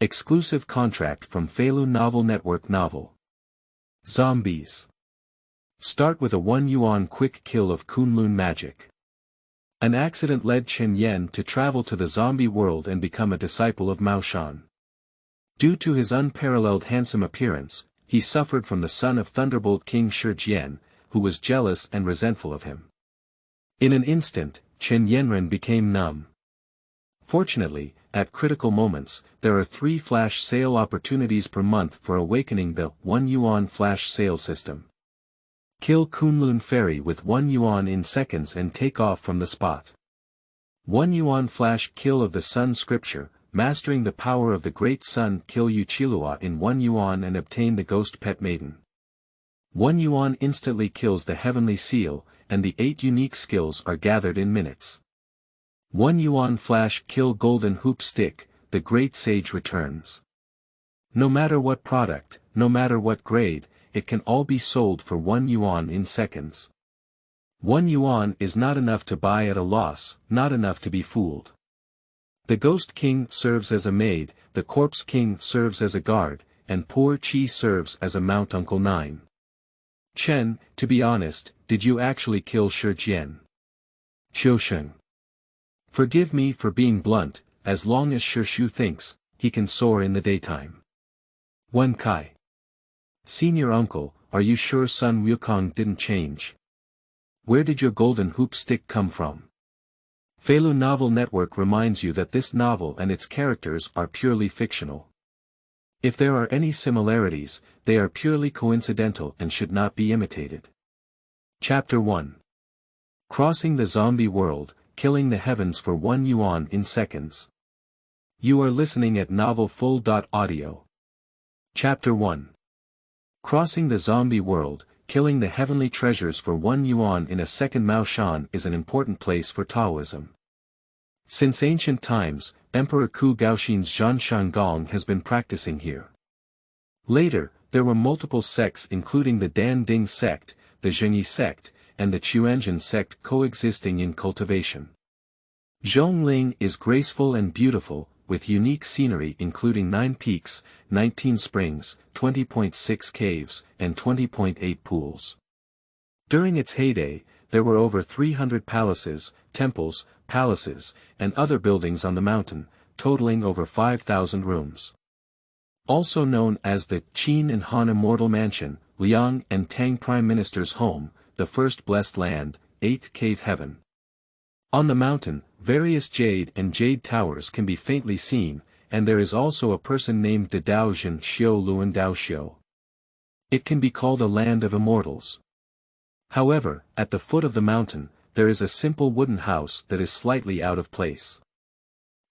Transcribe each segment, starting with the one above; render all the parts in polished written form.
Exclusive contract from Feilu Novel Network Novel. Zombies. Start with a 1 yuan quick kill of Kunlun Magic. An accident led Chen Yan to travel to the zombie world and become a disciple of Maoshan. Due to his unparalleled handsome appearance, he suffered from the son of Thunderbolt King Shi Jian, who was jealous and resentful of him. In an instant, Chen Yanren became numb. Fortunately, at critical moments, there are 3 flash sale opportunities per month for awakening the Yuan Flash Sale System. Kill Kunlun Fairy with 1 yuan in seconds and take off from the spot. 1 yuan flash kill of the Sun Scripture, mastering the power of the Great Sun.Kill Yue Qiluo in 1 yuan and obtain the Ghost Pet Maiden. 1 yuan instantly kills the Heavenly Seal, and the 8 unique skills are gathered in minutes. 1 yuan flash kill Golden Hoop Stick, the Great Sage returns. No matter what product, no matter what grade, it can all be sold for 1 yuan in seconds. 1 yuan is not enough to buy at a loss, not enough to be fooled. The Ghost King serves as a maid, the Corpse King serves as a guard, and Poor Chi serves as a mountUncle 9. Chen, to be honest, did you actually kill Shi Jian? Qiusheng. Forgive me for being blunt, as long as Shi Shu thinks, he can soar in the daytime. Wen Kai. Senior uncle, are you sure Sun Wukong didn't change? Where did your golden hoop stick come from? Feilu Novel Network reminds you that this novel and its characters are purely fictional. If there are any similarities, they are purely coincidental and should not be imitated. Chapter 1. Crossing the Zombie World, Killing the Heavens for 1 yuan in seconds. You are listening at novel fooled.audio. Chapter 1. Crossing the Zombie World, Killing the Heavenly Treasures for 1 yuan in a second. Maoshan is an important place for Taoism. Since ancient times, Emperor Ku Gaoxin's Zhanshan Gong has been practicing here. Later, there were multiple sects including the Dan Ding sect, the Zhengyi sect, and the Chuanzhen sect coexisting in cultivation. Zhongling is graceful and beautiful, with unique scenery including 9 peaks, 19 springs, 20.6 caves, and 20.8 pools. During its heyday, there were over 300 palaces, temples, palaces, and other buildings on the mountain, totaling over 5,000 rooms. Also known as the Qin and Han Immortal Mansion, Liang and Tang Prime Minister's home, the First Blessed Land, 8th Cave Heaven. On the mountain, various jade and jade towers can be faintly seen, and there is also a person named De Daozhen Xiu Luan Dao Xiu. It can be called a land of immortals. However, at the foot of the mountain, there is a simple wooden house that is slightly out of place.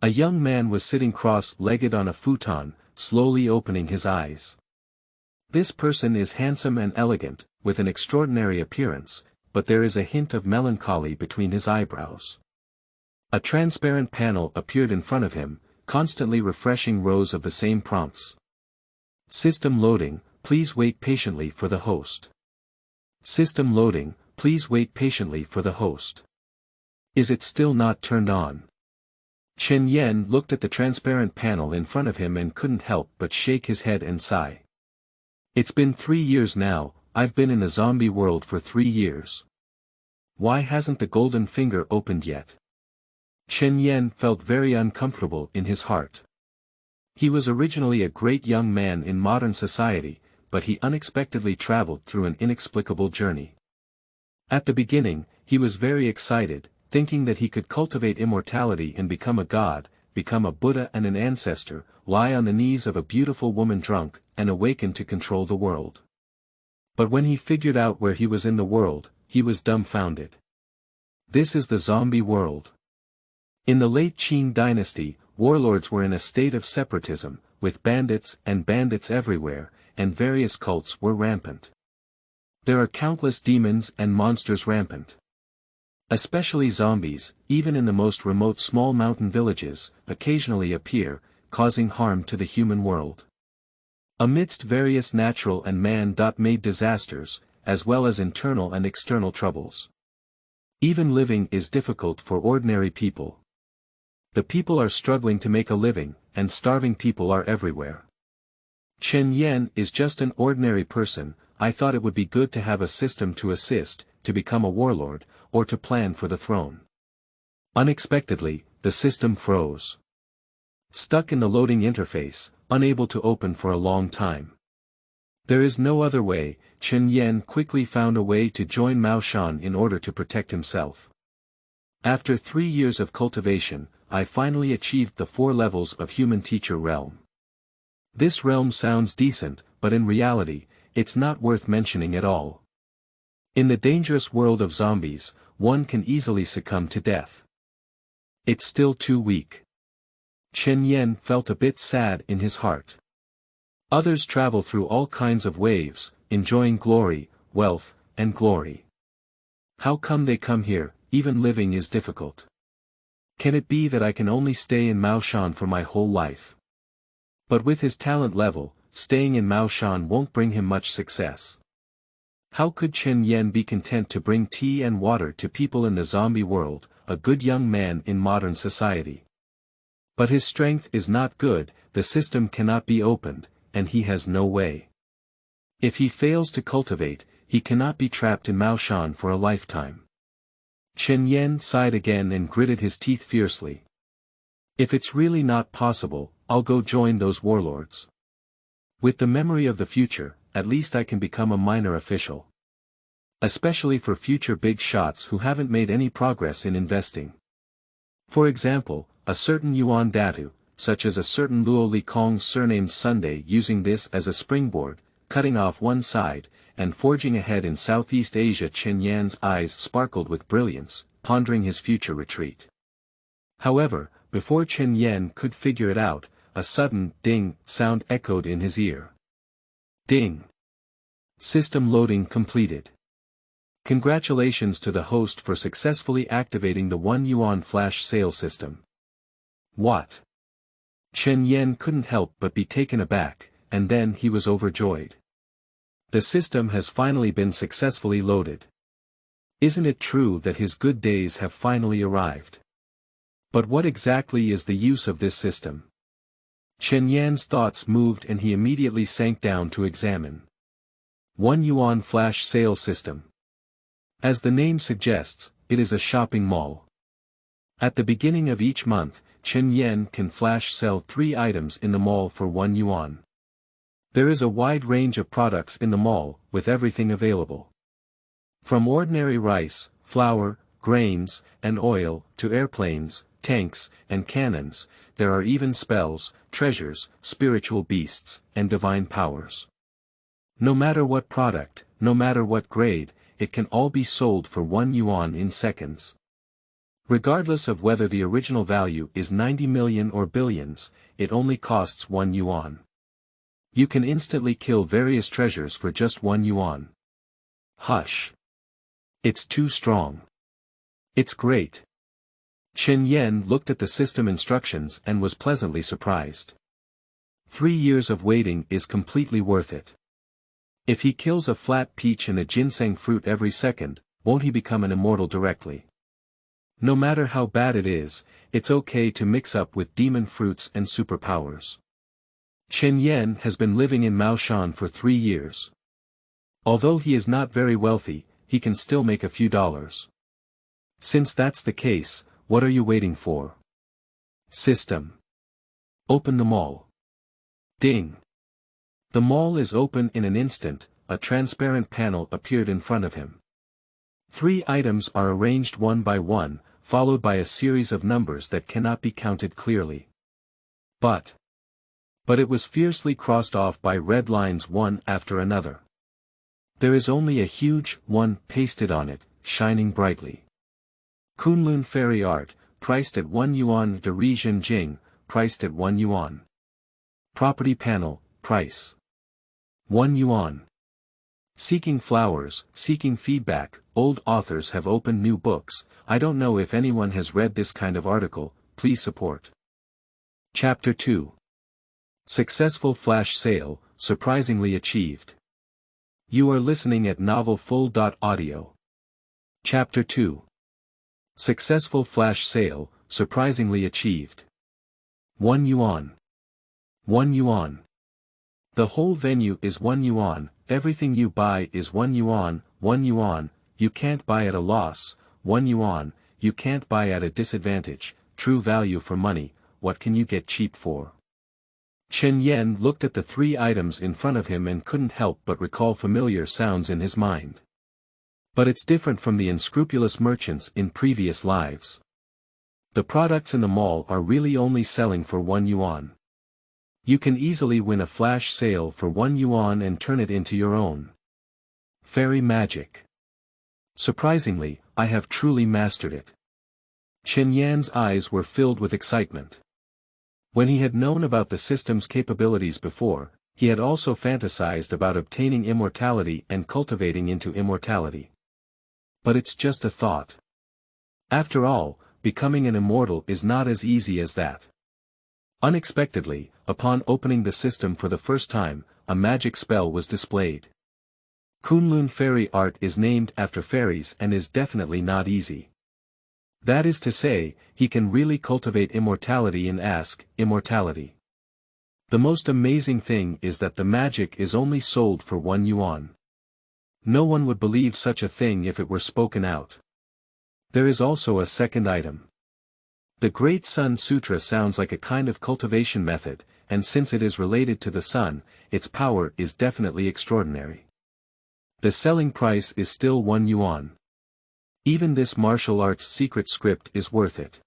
A young man was sitting cross-legged on a futon, slowly opening his eyes. This person is handsome and elegant, with an extraordinary appearance, but there is a hint of melancholy between his eyebrows. A transparent panel appeared in front of him, constantly refreshing rows of the same prompts. System loading, please wait patiently for the host. System loading, please wait patiently for the host. Is it still not turned on? Chen Yan looked at the transparent panel in front of him and couldn't help but shake his head and sigh. It's been 3 years now, I've been in the zombie world for 3 years. Why hasn't the golden finger opened yet? Chen Yan felt very uncomfortable in his heart. He was originally a great young man in modern society, but he unexpectedly traveled through an inexplicable journey. At the beginning, he was very excited, thinking that he could cultivate immortality and become a god, become a Buddha and an ancestor, lie on the knees of a beautiful woman drunk, and awaken to control the world. But when he figured out where he was in the world, he was dumbfounded. This is the zombie world. In the late Qing dynasty, warlords were in a state of separatism, with bandits everywhere, and various cults were rampant. There are countless demons and monsters rampant. Especially zombies, even in the most remote small mountain villages, occasionally appear, causing harm to the human world. Amidst various natural and man-made disasters, as well as internal and external troubles. Even living is difficult for ordinary people. The people are struggling to make a living, and starving people are everywhere. Chen Yan is just an ordinary person. I thought it would be good to have a system to assist, to become a warlord, or to plan for the throne. Unexpectedly, the system froze. Stuck in the loading interface, unable to open for a long time. There is no other way. Chen Yan quickly found a way to join Maoshan in order to protect himself. After 3 years of cultivation, I finally achieved the 4 levels of human teacher realm. This realm sounds decent, but in reality, it's not worth mentioning at all. In the dangerous world of zombies, one can easily succumb to death. It's still too weak. Chen Yan felt a bit sad in his heart. Others travel through all kinds of waves, enjoying glory, wealth, and glory. How come they come here? Even living is difficult. Can it be that I can only stay in Maoshan for my whole life? But with his talent level, staying in Maoshan won't bring him much success. How could Chen Yan be content to bring tea and water to people in the zombie world, a good young man in modern society? But his strength is not good, the system cannot be opened, and he has no way. If he fails to cultivate, he cannot be trapped in Maoshan for a lifetime. Chen Yan sighed again and gritted his teeth fiercely. If it's really not possible, I'll go join those warlords. With the memory of the future, at least I can become a minor official. Especially for future big shots who haven't made any progress in investing. For example, a certain Yuan-Due, such as a certain Luo Likong surnamed Sunday, using this as a springboard, cutting off one side, and forging ahead in Southeast Asia. Chen Yan's eyes sparkled with brilliance, pondering his future retreat. However, before Chen Yan could figure it out, a sudden ding sound echoed in his ear. Ding. System loading completed. Congratulations to the host for successfully activating the Yuan Flash Sale System. What? Chen Yan couldn't help but be taken aback, and then he was overjoyed. The system has finally been successfully loaded. Isn't it true that his good days have finally arrived? But what exactly is the use of this system? Chen Yan's thoughts moved and he immediately sank down to examine. Yuan Flash Sale System. As the name suggests, it is a shopping mall. At the beginning of each month, Chen Yan can flash sell 3 items in the mall for 1 yuan. There is a wide range of products in the mall, with everything available. From ordinary rice, flour, grains, and oil, to airplanes, tanks, and cannons, there are even spells, treasures, spiritual beasts, and divine powers. No matter what product, no matter what grade, it can all be sold for 1 yuan in seconds. Regardless of whether the original value is 90 million or billions, it only costs 1 yuan. You can instantly kill various treasures for just 1 yuan. Hush. It's too strong. It's great. Chen Yan looked at the system instructions and was pleasantly surprised. 3 years of waiting is completely worth it. If he kills a flat peach and a ginseng fruit every second, won't he become an immortal directly? No matter how bad it is, it's okay to mix up with demon fruits and superpowers. Chen Yan has been living in Maoshan for 3 years. Although he is not very wealthy, he can still make a few dollars. Since that's the case, what are you waiting for? System. Open the mall. Ding. The mall is open in an instant. A transparent panel appeared in front of him. 3 items are arranged one by one, followed by a series of numbers that cannot be counted clearly. But it was fiercely crossed off by red lines one after another. There is only a huge 1 pasted on it, shining brightly. Kunlun Fairy art, priced at 1 yuan. De Rizhen Jing, priced at 1 yuan. Property panel, price 1 yuan. Seeking flowers, seeking feedback. Old authors have opened new books. I don't know if anyone has read this kind of article. Please support. Chapter 2. Successful flash sale, surprisingly achieved. You are listening at novel fooled.audio. Chapter 2. Successful flash sale, surprisingly achieved. 1 yuan. 1 yuan. The whole venue is 1 yuan, everything you buy is 1 yuan, 1 yuan, you can't buy at a loss, 1 yuan, you can't buy at a disadvantage, true value for money, what can you get cheap for? Chen Yan looked at the 3 items in front of him and couldn't help but recall familiar sounds in his mind. But it's different from the unscrupulous merchants in previous lives. The products in the mall are really only selling for 1 yuan. You can easily win a flash sale for 1 yuan and turn it into your own. Fairy magic. Surprisingly, I have truly mastered it. Chen Yan's eyes were filled with excitement. When he had known about the system's capabilities before, he had also fantasized about obtaining immortality and cultivating into immortality. But it's just a thought. After all, becoming an immortal is not as easy as that. Unexpectedly, upon opening the system for the first time, a magic spell was displayed. Kunlun Fairy art is named after fairies and is definitely not easy. That is to say, he can really cultivate immortality and ask, immortality. The most amazing thing is that the magic is only sold for 1 yuan. No one would believe such a thing if it were spoken out. There is also a second item. The Great Sun Sutra sounds like a kind of cultivation method, and since it is related to the sun, its power is definitely extraordinary. The selling price is still 1 yuan. Even this martial arts secret script is worth it.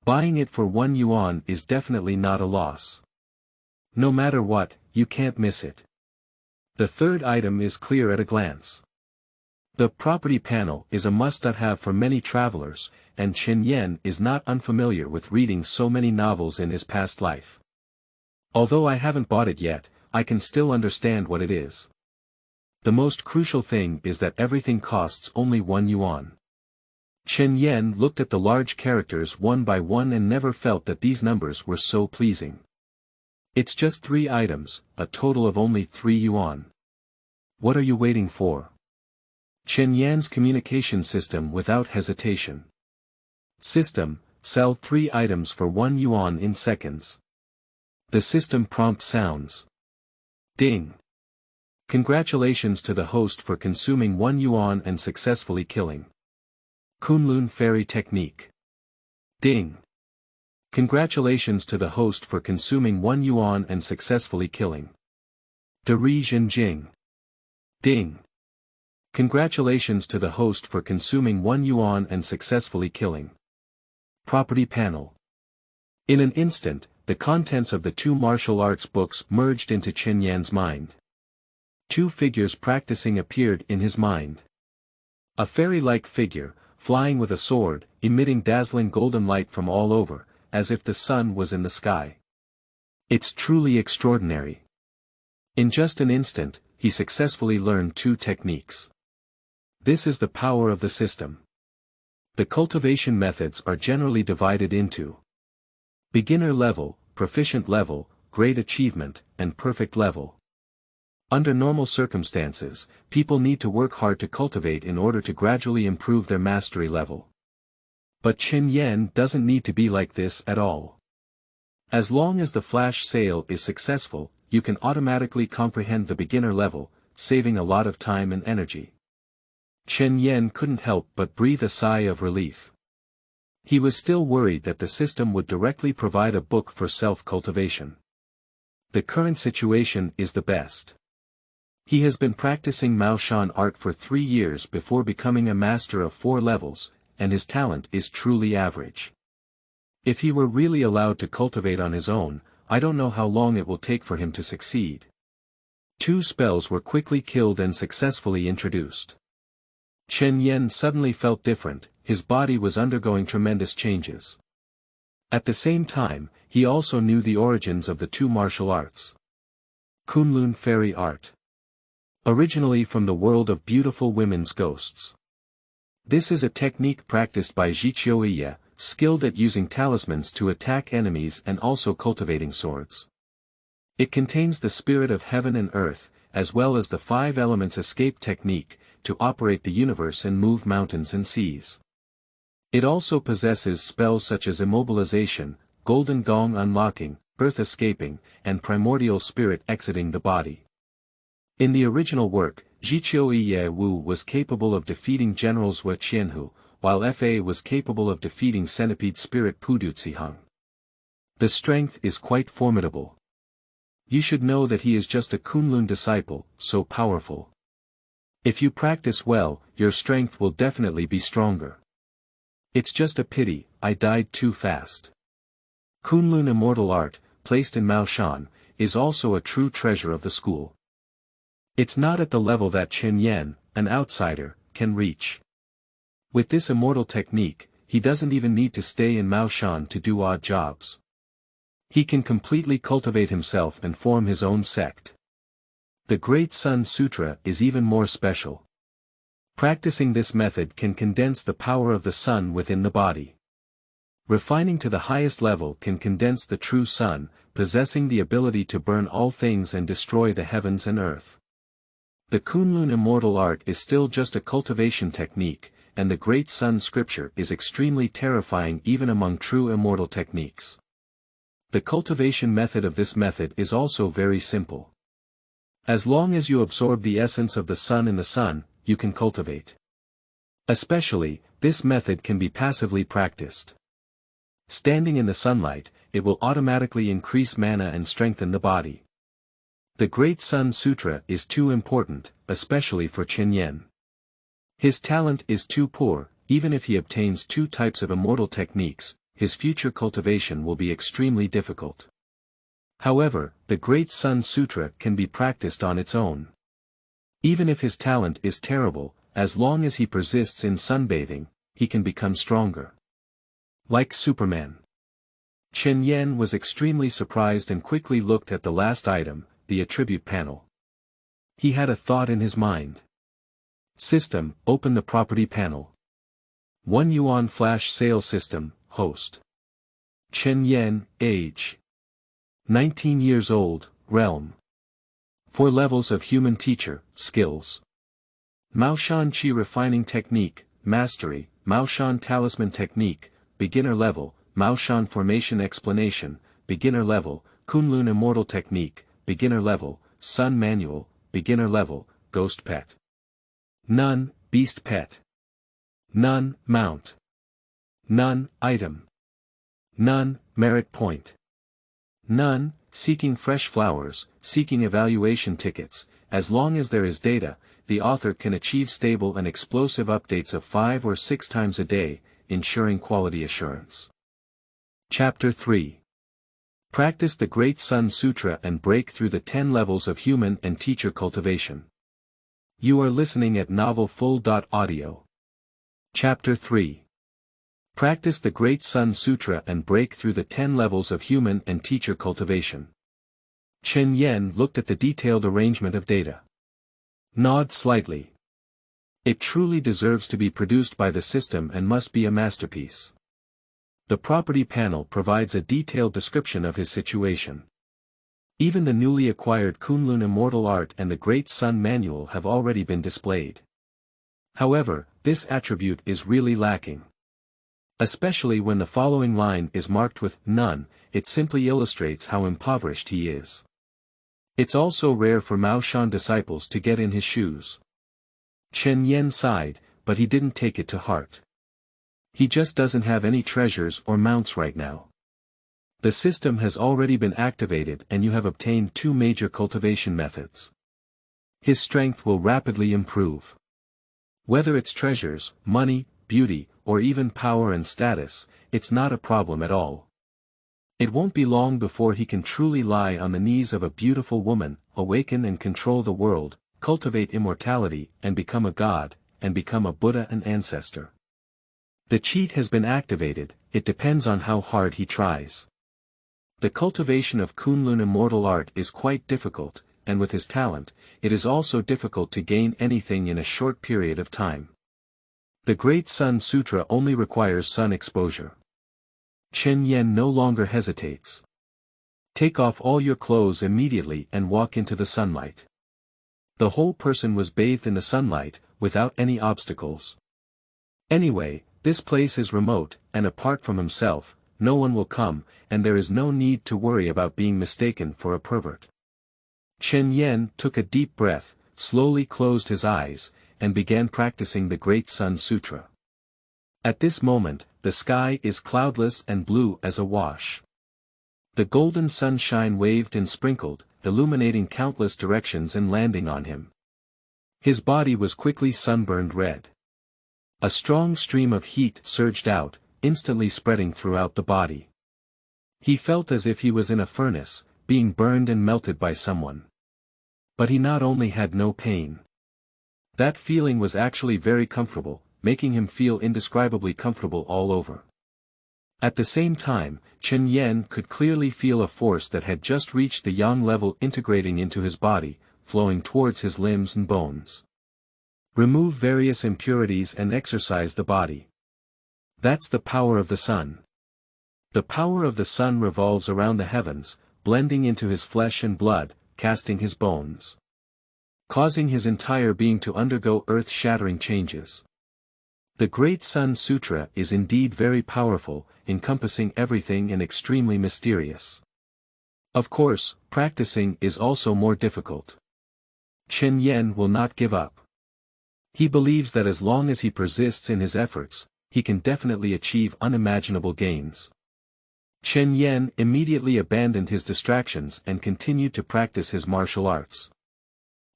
Buying it for 1 yuan is definitely not a loss. No matter what, you can't miss it. The third item is clear at a glance. The property panel is a must-have for many travelers, and Chen Yan is not unfamiliar with reading so many novels in his past life. Although I haven't bought it yet, I can still understand what it is. The most crucial thing is that everything costs only 1 yuan. Chen Yan looked at the large characters one by one and never felt that these numbers were so pleasing. It's just 3 items, a total of only 3 yuan. What are you waiting for? Chen Yan's communication system without hesitation. System, sell 3 items for 1 yuan in seconds. The system prompt sounds. Ding. Congratulations to the host for consuming 1 yuan and successfully killing. Kunlun Fairy technique. Ding. Congratulations to the host for consuming 1 yuan and successfully killing. Dari Zhenjing. Ding. Congratulations to the host for consuming 1 yuan and successfully killing. Property panel. In an instant, the contents of the 2 martial arts books merged into Chen Yan's mind. 2 figures practicing appeared in his mind. A fairy-like figure, flying with a sword, emitting dazzling golden light from all over, as if the sun was in the sky. It's truly extraordinary. In just an instant, he successfully learned 2 techniques. This is the power of the system. The cultivation methods are generally divided into beginner level, proficient level, great achievement, and perfect level. Under normal circumstances, people need to work hard to cultivate in order to gradually improve their mastery level. But Chen Yan doesn't need to be like this at all. As long as the flash sale is successful, you can automatically comprehend the beginner level, saving a lot of time and energy. Chen Yan couldn't help but breathe a sigh of relief. He was still worried that the system would directly provide a book for self-cultivation. The current situation is the best. He has been practicing Maoshan art for 3 years before becoming a master of 4 levels, and his talent is truly average. If he were really allowed to cultivate on his own, I don't know how long it will take for him to succeed. 2 spells were quickly killed and successfully introduced. Chen Yan suddenly felt different, his body was undergoing tremendous changes. At the same time, he also knew the origins of the 2 martial arts. Kunlun Fairy art. Originally from the world of beautiful women's ghosts. This is a technique practiced by Shi Shaojian, skilled at using talismans to attack enemies and also cultivating swords. It contains the spirit of heaven and earth, as well as the 5 elements escape technique, to operate the universe and move mountains and seas. It also possesses spells such as immobilization, golden gong unlocking, earth escaping, and primordial spirit exiting the body. In the original work, Zhiqiu Wu was capable of defeating generals Wu Qianhu, while Fa was capable of defeating centipede spirit Puduzihang. The strength is quite formidable. You should know that he is just a Kunlun disciple, so powerful. If you practice well, your strength will definitely be stronger. It's just a pity, I died too fast. Kunlun Immortal Art, placed in Maoshan, is also a true treasure of the school. It's not at the level that Chen Yan, an outsider, can reach. With this immortal technique, he doesn't even need to stay in Maoshan to do odd jobs. He can completely cultivate himself and form his own sect. The Great Sun Sutra is even more special. Practicing this method can condense the power of the sun within the body. Refining to the highest level can condense the true sun, possessing the ability to burn all things and destroy the heavens and earth. The Kunlun Immortal Art is still just a cultivation technique, and the Great Sun Scripture is extremely terrifying even among true immortal techniques. The cultivation method of this method is also very simple. As long as you absorb the essence of the sun in the sun, you can cultivate. Especially, this method can be passively practiced. Standing in the sunlight, it will automatically increase mana and strengthen the body. The Great Sun Sutra is too important, especially for Chen Yan. His talent is too poor, even if he obtains two types of immortal techniques, his future cultivation will be extremely difficult. However, the Great Sun Sutra can be practiced on its own. Even if his talent is terrible, as long as he persists in sunbathing, he can become stronger. Like Superman. Chen Yan was extremely surprised and quickly looked at the last item, the attribute panel. He had a thought in his mind. System, open the property panel. 1 Yuan Flash Sale System, host. Chen Yan, age. 19 years old, realm. 4 levels of human teacher, skills. Maoshan Qi Refining Technique, mastery, Maoshan Talisman Technique, beginner level, Maoshan Formation Explanation, beginner level, Kunlun Immortal Technique, beginner level, Sun Manual, beginner level, Ghost Pet. None, Beast Pet. None, Mount. None, Item. None, Merit Point. None, Seeking Fresh Flowers, seeking evaluation tickets. As long as there is data, the author can achieve stable and explosive updates of 5 or 6 times a day, ensuring quality assurance. Chapter 3. Practice the Great Sun Sutra and break through the 10 levels of human and teacher cultivation. You are listening at novel fooled.audio. Chapter 3. Practice the Great Sun Sutra and break through the 10 levels of human and teacher cultivation. Chen Yan looked at the detailed arrangement of data. Nod slightly. It truly deserves to be produced by the system and must be a masterpiece. The property panel provides a detailed description of his situation. Even the newly acquired Kunlun Immortal Art and the Great Sun Manual have already been displayed. However, this attribute is really lacking. Especially when the following line is marked with none, it simply illustrates how impoverished he is. It's also rare for Maoshan disciples to get in his shoes. Chen Yan sighed, but he didn't take it to heart. He just doesn't have any treasures or mounts right now. The system has already been activated and you have obtained 2 major cultivation methods. His strength will rapidly improve. Whether it's treasures, money, beauty, or even power and status, it's not a problem at all. It won't be long before he can truly lie on the knees of a beautiful woman, awaken and control the world, cultivate immortality, and become a god, and become a Buddha and ancestor. The cheat has been activated, it depends on how hard he tries. The cultivation of Kunlun Immortal Art is quite difficult, and with his talent, it is also difficult to gain anything in a short period of time. The Great Sun Sutra only requires sun exposure. Chen Yan no longer hesitates. Take off all your clothes immediately and walk into the sunlight. The whole person was bathed in the sunlight, without any obstacles. Anyway, this place is remote, and apart from himself, no one will come, and there is no need to worry about being mistaken for a pervert. Chen Yan took a deep breath, slowly closed his eyes, and began practicing the Great Sun Sutra. At this moment, the sky is cloudless and blue as a wash. The golden sunshine waved and sprinkled, illuminating countless directions and landing on him. His body was quickly sunburned red. A strong stream of heat surged out, instantly spreading throughout the body. He felt as if he was in a furnace, being burned and melted by someone. But he not only had no pain. That feeling was actually very comfortable, making him feel indescribably comfortable all over. At the same time, Chen Yan could clearly feel a force that had just reached the yang level integrating into his body, flowing towards his limbs and bones. Remove various impurities and exercise the body. That's the power of the sun. The power of the sun revolves around the heavens, blending into his flesh and blood, casting his bones, causing his entire being to undergo earth-shattering changes. The Great Sun Sutra is indeed very powerful, encompassing everything and extremely mysterious. Of course, practicing is also more difficult. Chen Yan will not give up. He believes that as long as he persists in his efforts, he can definitely achieve unimaginable gains. Chen Yan immediately abandoned his distractions and continued to practice his martial arts.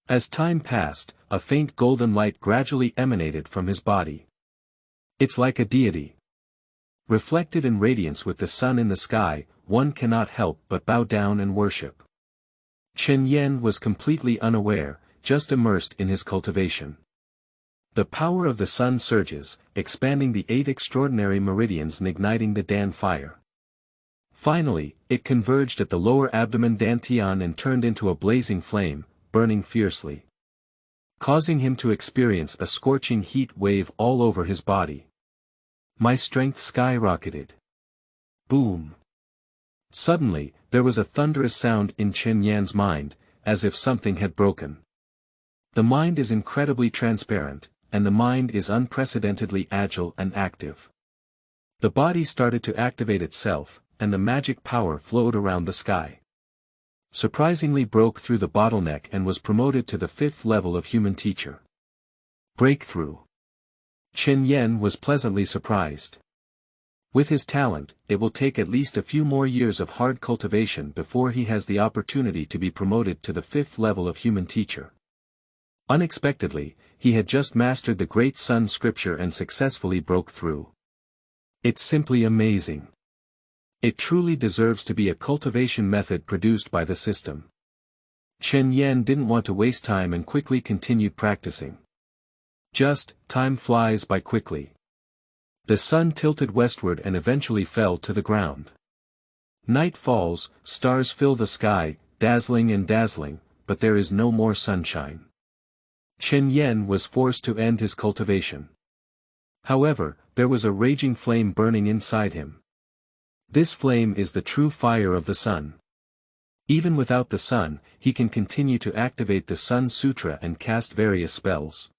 As time passed, a faint golden light gradually emanated from his body. It's like a deity. Reflected in radiance with the sun in the sky, one cannot help but bow down and worship. Chen Yan was completely unaware, just immersed in his cultivation. The power of the sun surges, expanding the 8 extraordinary meridians and igniting the Dan fire. Finally, it converged at the lower abdomen dantian and turned into a blazing flame, burning fiercely, causing him to experience a scorching heat wave all over his body. My strength skyrocketed. Boom! Suddenly, there was a thunderous sound in Chen Yan's mind, as if something had broken. The mind is incredibly transparent, and the mind is unprecedentedly agile and active. The body started to activate itself, and the magic power flowed around the sky. Surprisingly broke through the bottleneck and was promoted to the 5th level of human teacher. Breakthrough. Chen Yan was pleasantly surprised. With his talent, it will take at least a few more years of hard cultivation before he has the opportunity to be promoted to the 5th level of human teacher. Unexpectedly, he had just mastered the Great Sun Scripture and successfully broke through. It's simply amazing. It truly deserves to be a cultivation method produced by the system. Chen Yan didn't want to waste time and quickly continued practicing. Time flies by quickly. The sun tilted westward and eventually fell to the ground. Night falls, stars fill the sky, dazzling and dazzling, but there is no more sunshine. Chen Yan was forced to end his cultivation. However, there was a raging flame burning inside him. This flame is the true fire of the sun. Even without the sun, he can continue to activate the Sun Sutra and cast various spells.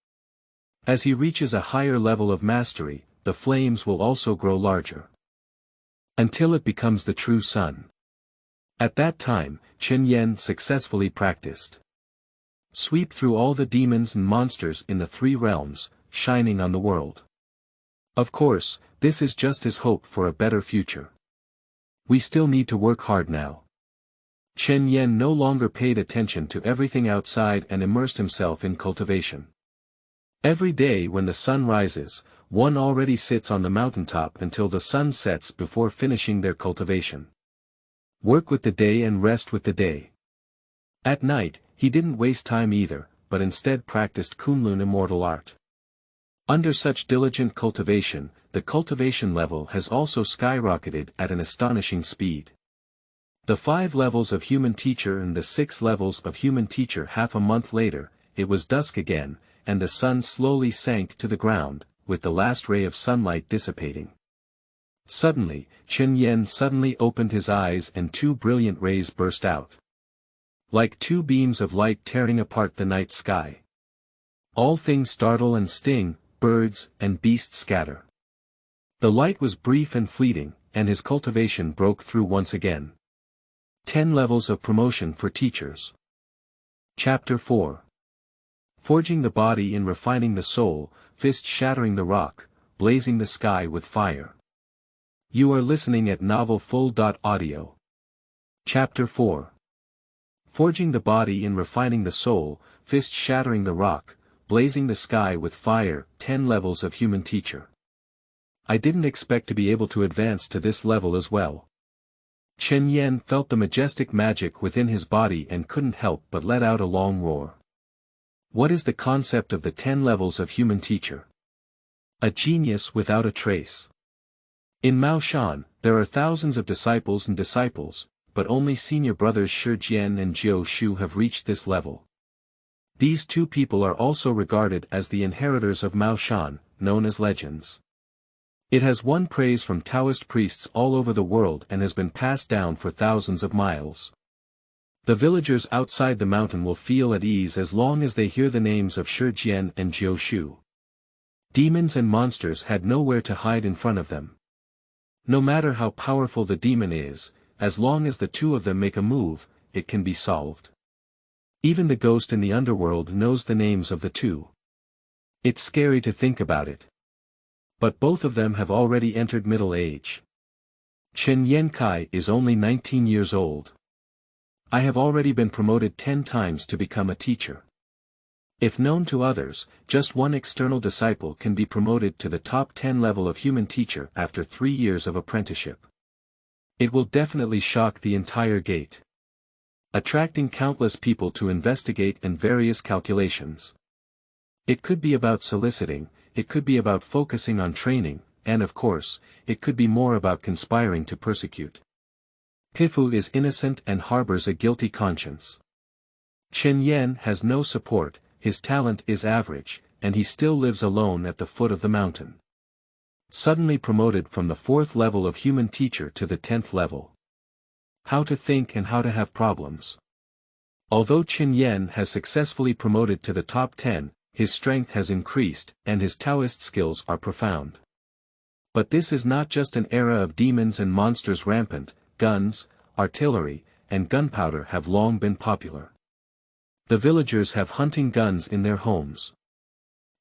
As he reaches a higher level of mastery, the flames will also grow larger, until it becomes the true sun. At that time, Chen Yan successfully practiced. Sweep through all the demons and monsters in the 3 realms, shining on the world. Of course, this is just his hope for a better future. We still need to work hard now. Chen Yan no longer paid attention to everything outside and immersed himself in cultivation. Every day when the sun rises, one already sits on the mountaintop until the sun sets before finishing their cultivation. Work with the day and rest with the day. At night, he didn't waste time either, but instead practiced Kunlun Immortal art. Under such diligent cultivation, the cultivation level has also skyrocketed at an astonishing speed. The 5 levels of human teacher and the 6 levels of human teacher. Half a month later, it was dusk again, and the sun slowly sank to the ground, with the last ray of sunlight dissipating. Suddenly, Chen Yan suddenly opened his eyes and 2 brilliant rays burst out, like 2 beams of light tearing apart the night sky. All things startle and sting, birds and beasts scatter. The light was brief and fleeting, and his cultivation broke through once again. 10 levels of promotion for teachers. Chapter 4. Forging the body and refining the soul, fist shattering the rock, blazing the sky with fire. You are listening at novel fooled.audio. Chapter 4. Forging the body and refining the soul, fist shattering the rock, blazing the sky with fire, 10 levels of human teacher. I didn't expect to be able to advance to this level as well. Chen Yan felt the majestic magic within his body and couldn't help but let out a long roar. What is the concept of the 10 levels of human teacher? A genius without a trace. In Maoshan, there are thousands of disciples and disciples, but only senior brothers Shi Shaojian and Jiu Shu have reached this level. These two people are also regarded as the inheritors of Maoshan, known as legends. It has won praise from Taoist priests all over the world and has been passed down for thousands of miles. The villagers outside the mountain will feel at ease as long as they hear the names of Shi Jian and Jiu Shu. Demons and monsters had nowhere to hide in front of them. No matter how powerful the demon is, as long as the two of them make a move, it can be solved. Even the ghost in the underworld knows the names of the two. It's scary to think about it. But both of them have already entered middle age. Chen Yankai is only 19 years old. I have already been promoted 10 times to become a teacher. If known to others, just one external disciple can be promoted to the top 10 level of human teacher after 3 years of apprenticeship. It will definitely shock the entire gate, attracting countless people to investigate and various calculations. It could be about soliciting, it could be about focusing on training, and of course, it could be more about conspiring to persecute. Pifu is innocent and harbors a guilty conscience. Chen Yan has no support, his talent is average, and he still lives alone at the foot of the mountain. Suddenly promoted from the 4th level of human teacher to the 10th level. How to think and how to have problems. Although Chen Yan has successfully promoted to the top 10, his strength has increased, and his Taoist skills are profound. But this is not just an era of demons and monsters rampant, guns, artillery, and gunpowder have long been popular. The villagers have hunting guns in their homes.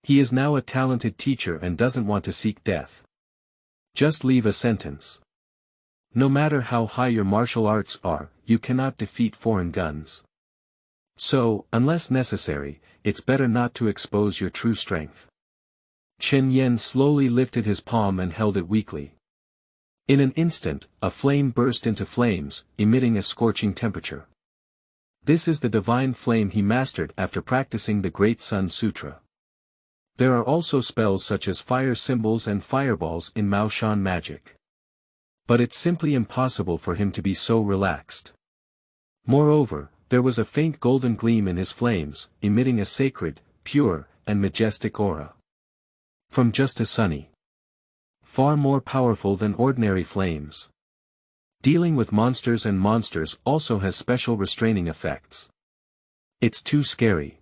He is now a talented teacher and doesn't want to seek death. Just leave a sentence. No matter how high your martial arts are, you cannot defeat foreign guns. So, unless necessary, it's better not to expose your true strength. Chen Yan slowly lifted his palm and held it weakly. In an instant, a flame burst into flames, emitting a scorching temperature. This is the divine flame he mastered after practicing the Great Sun Sutra. There are also spells such as fire symbols and fireballs in Maoshan magic. But it's simply impossible for him to be so relaxed. Moreover, there was a faint golden gleam in his flames, emitting a sacred, pure, and majestic aura. From just a sunny. Far more powerful than ordinary flames. Dealing with monsters and monsters also has special restraining effects. It's too scary.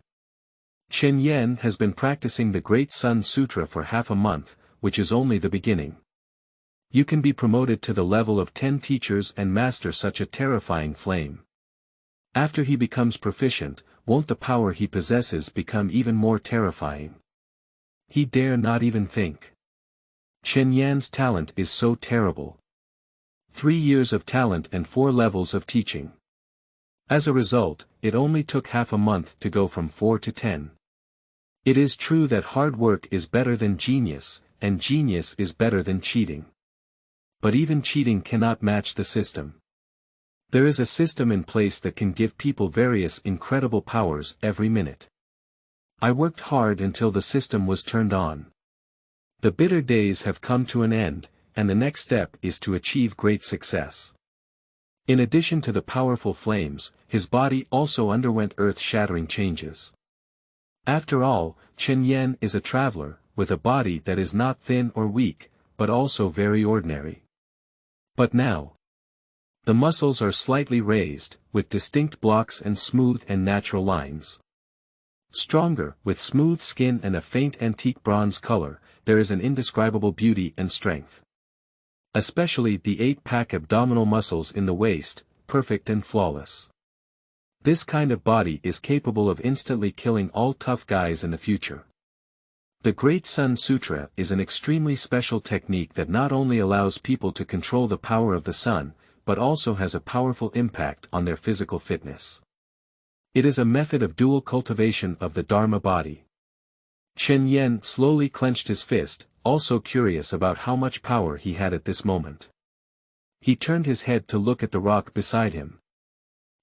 Chen Yan has been practicing the Great Sun Sutra for half a month, which is only the beginning. You can be promoted to the level of 10 teachers and master such a terrifying flame. After he becomes proficient, won't the power he possesses become even more terrifying? He dare not even think. Chen Yan's talent is so terrible. 3 years of talent and 4 levels of teaching. As a result, it only took half a month to go from 4 to 10. It is true that hard work is better than genius, and genius is better than cheating. But even cheating cannot match the system. There is a system in place that can give people various incredible powers every minute. I worked hard until the system was turned on. The bitter days have come to an end, and the next step is to achieve great success. In addition to the powerful flames, his body also underwent earth-shattering changes. After all, Chen Yan is a traveler, with a body that is not thin or weak, but also very ordinary. But now, the muscles are slightly raised, with distinct blocks and smooth and natural lines. Stronger, with smooth skin and a faint antique bronze color, there is an indescribable beauty and strength. Especially the 8-pack abdominal muscles in the waist, perfect and flawless. This kind of body is capable of instantly killing all tough guys in the future. The Great Sun Sutra is an extremely special technique that not only allows people to control the power of the sun, but also has a powerful impact on their physical fitness. It is a method of dual cultivation of the Dharma body. Chen Yan slowly clenched his fist, also curious about how much power he had at this moment. He turned his head to look at the rock beside him.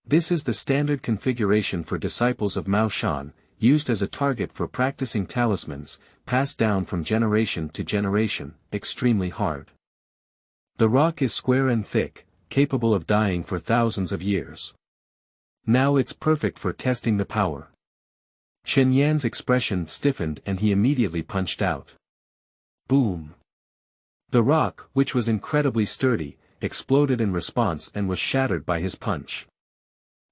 This is the standard configuration for disciples of Maoshan, used as a target for practicing talismans, passed down from generation to generation, extremely hard. The rock is square and thick, capable of dying for thousands of years. Now it's perfect for testing the power. Chen Yan's expression stiffened and he immediately punched out. Boom! The rock, which was incredibly sturdy, exploded in response and was shattered by his punch.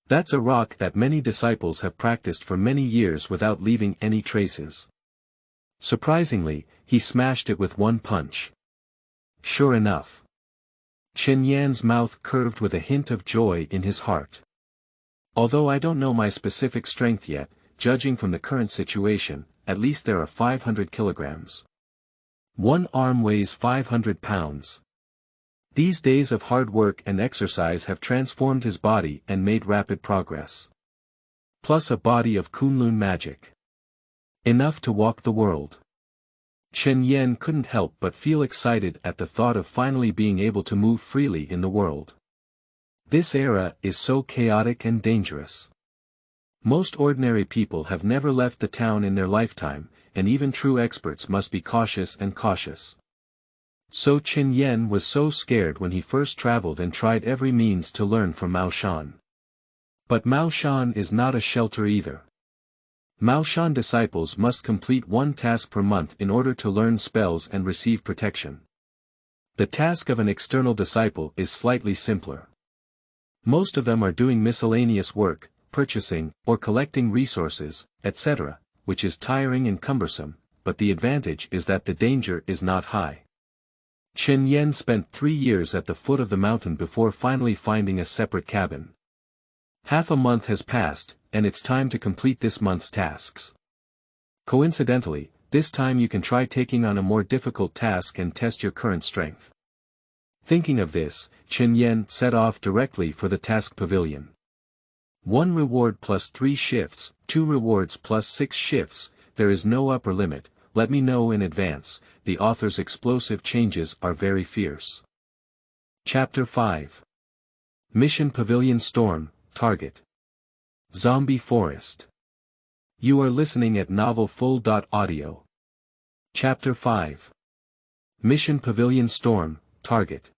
That's a rock that many disciples have practiced for many years without leaving any traces. Surprisingly, he smashed it with one punch. Sure enough. Chen Yan's mouth curved with a hint of joy in his heart. Although I don't know my specific strength yet, judging from the current situation, at least there are 500 kilograms. One arm weighs 500 pounds. These days of hard work and exercise have transformed his body and made rapid progress. Plus a body of Kunlun Magic. Enough to walk the world. Chen Yan couldn't help but feel excited at the thought of finally being able to move freely in the world. This era is so chaotic and dangerous. Most ordinary people have never left the town in their lifetime, and even true experts must be cautious and cautious. So Chen Yan was so scared when he first traveled and tried every means to learn from Maoshan. But Maoshan is not a shelter either. Maoshan disciples must complete one task per month in order to learn spells and receive protection. The task of an external disciple is slightly simpler. Most of them are doing miscellaneous work, purchasing, or collecting resources, etc., which is tiring and cumbersome, but the advantage is that the danger is not high. Chen Yan spent 3 years at the foot of the mountain before finally finding a separate cabin. Half a month has passed, and it's time to complete this month's tasks. Coincidentally, this time you can try taking on a more difficult task and test your current strength. Thinking of this, Chen Yan set off directly for the task pavilion. 1 reward plus 3 shifts, 2 rewards plus 6 shifts, there is no upper limit, let me know in advance, the author's explosive changes are very fierce. Chapter 5. Mission Pavilion Storm, Target. Zombie Forest. You are listening at novel fooled.audio. Chapter 5. Mission Pavilion Storm, Target.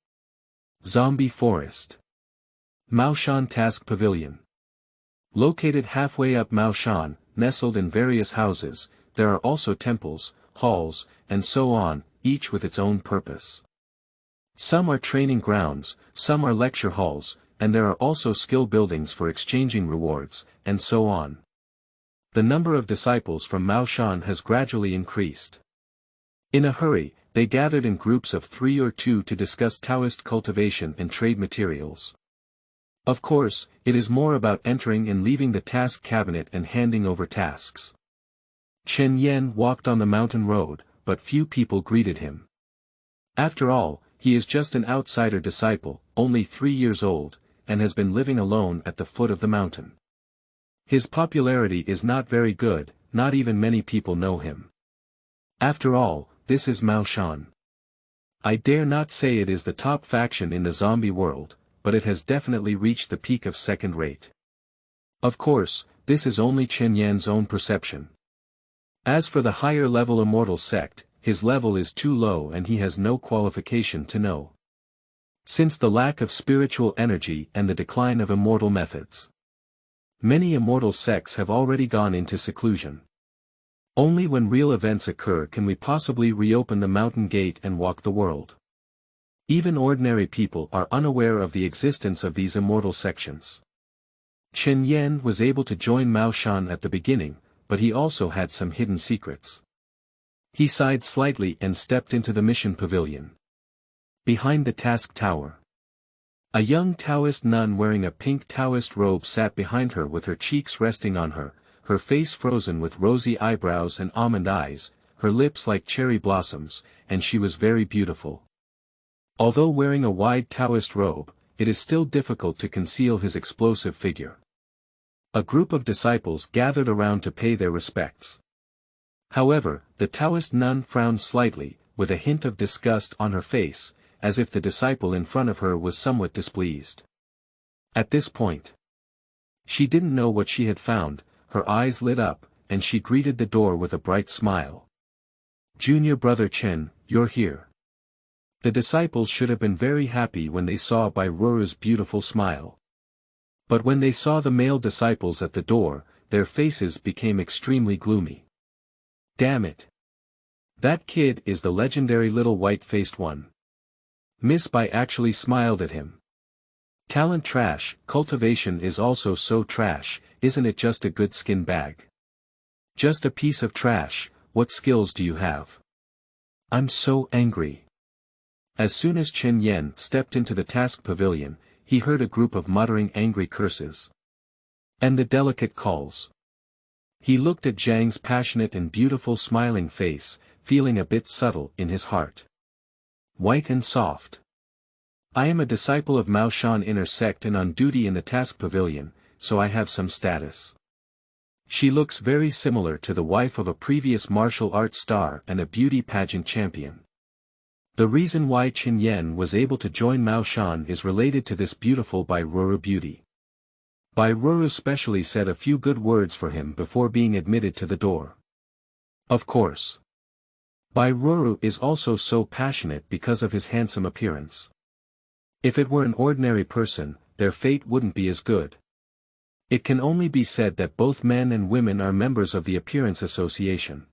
Zombie Forest. Maoshan Task Pavilion. Located halfway up Maoshan, nestled in various houses, there are also temples, halls, and so on, each with its own purpose. Some are training grounds, some are lecture halls, and there are also skill buildings for exchanging rewards, and so on. The number of disciples from Maoshan has gradually increased. In a hurry, they gathered in groups of 3 or 2 to discuss Taoist cultivation and trade materials. Of course, it is more about entering and leaving the task cabinet and handing over tasks. Chen Yan walked on the mountain road, but few people greeted him. After all, he is just an outsider disciple, only 3 years old, and has been living alone at the foot of the mountain. His popularity is not very good, not even many people know him. After all, this is Maoshan. I dare not say it is the top faction in the zombie world, but it has definitely reached the peak of second rate. Of course, this is only Chen Yan's own perception. As for the higher level Immortal sect, his level is too low and he has no qualification to know. Since the lack of spiritual energy and the decline of Immortal methods. Many Immortal sects have already gone into seclusion. Only when real events occur can we possibly reopen the mountain gate and walk the world. Even ordinary people are unaware of the existence of these Immortal sections. Chen Yan was able to join Maoshan at the beginning, but he also had some hidden secrets. He sighed slightly and stepped into the mission pavilion. Behind the task tower. A young Taoist nun wearing a pink Taoist robe sat behind her with her cheeks resting on her face frozen with rosy eyebrows and almond eyes, her lips like cherry blossoms, and she was very beautiful. Although wearing a wide Taoist robe, it is still difficult to conceal his explosive figure. A group of disciples gathered around to pay their respects. However, the Taoist nun frowned slightly, with a hint of disgust on her face, as if the disciple in front of her was somewhat displeased. At this point, she didn't know what she had found, her eyes lit up, and she greeted the door with a bright smile. "Junior brother Chen, you're here." The disciples should have been very happy when they saw Bai Ruru's beautiful smile. But when they saw the male disciples at the door, their faces became extremely gloomy. Damn it! That kid is the legendary little white-faced one. Miss Bai actually smiled at him. Talent trash, cultivation is also so trash, isn't it just a good skin bag? Just a piece of trash, what skills do you have? I'm so angry. As soon as Chen Yan stepped into the task pavilion, he heard a group of muttering angry curses. And the delicate calls. He looked at Zhang's passionate and beautiful smiling face, feeling a bit subtle in his heart. White and soft. I am a disciple of Maoshan inner sect and on duty in the task pavilion, so I have some status. She looks very similar to the wife of a previous martial arts star and a beauty pageant champion. The reason why Chen Yan was able to join Maoshan is related to this beautiful Bai Ruru beauty. Bai Ruru specially said a few good words for him before being admitted to the door. Of course. Bai Ruru is also so passionate because of his handsome appearance. If it were an ordinary person, their fate wouldn't be as good. It can only be said that both men and women are members of the Appearance Association.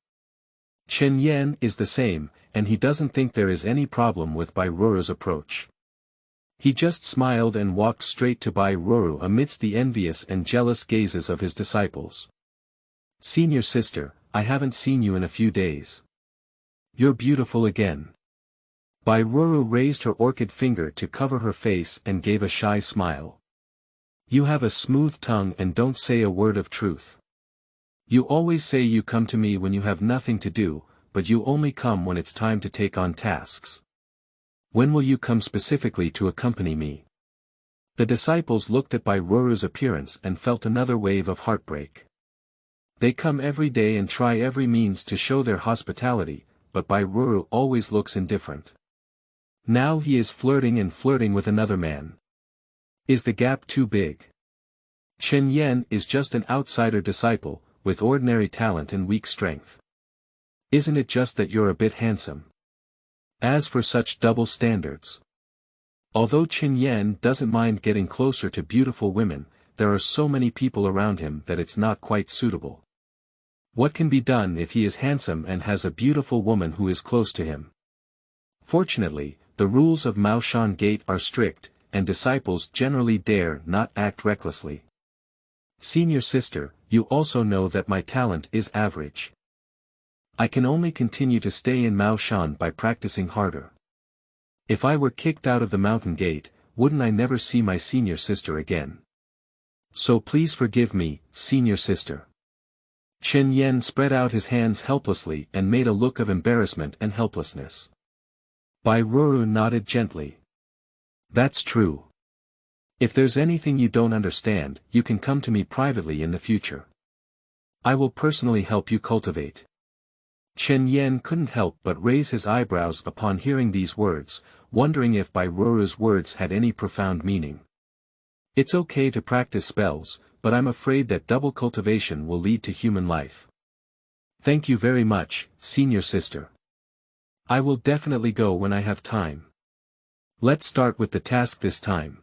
Chen Yan is the same, and he doesn't think there is any problem with Bai Ruru's approach. He just smiled and walked straight to Bai Ruru amidst the envious and jealous gazes of his disciples. "Senior sister, I haven't seen you in a few days. You're beautiful again." Bai Ruru raised her orchid finger to cover her face and gave a shy smile. "You have a smooth tongue and don't say a word of truth. You always say you come to me when you have nothing to do, but you only come when it's time to take on tasks. When will you come specifically to accompany me?" The disciples looked at Bai Ruru's appearance and felt another wave of heartbreak. They come every day and try every means to show their hospitality, but Bai Ruru always looks indifferent. Now he is flirting with another man. Is the gap too big? Chen Yan is just an outsider disciple, with ordinary talent and weak strength. Isn't it just that you're a bit handsome? As for such double standards. Although Chen Yan doesn't mind getting closer to beautiful women, there are so many people around him that it's not quite suitable. What can be done if he is handsome and has a beautiful woman who is close to him? Fortunately, the rules of Maoshan Gate are strict, and disciples generally dare not act recklessly. "Senior sister, you also know that my talent is average. I can only continue to stay in Maoshan by practicing harder. If I were kicked out of the mountain gate, wouldn't I never see my senior sister again? So please forgive me, senior sister." Chen Yan spread out his hands helplessly and made a look of embarrassment and helplessness. Bai Ruru nodded gently. "That's true. If there's anything you don't understand, you can come to me privately in the future. I will personally help you cultivate." Chen Yan couldn't help but raise his eyebrows upon hearing these words, wondering if Bai Ruru's words had any profound meaning. "It's okay to practice spells, but I'm afraid that double cultivation will lead to human life. Thank you very much, senior sister. I will definitely go when I have time. Let's start with the task this time.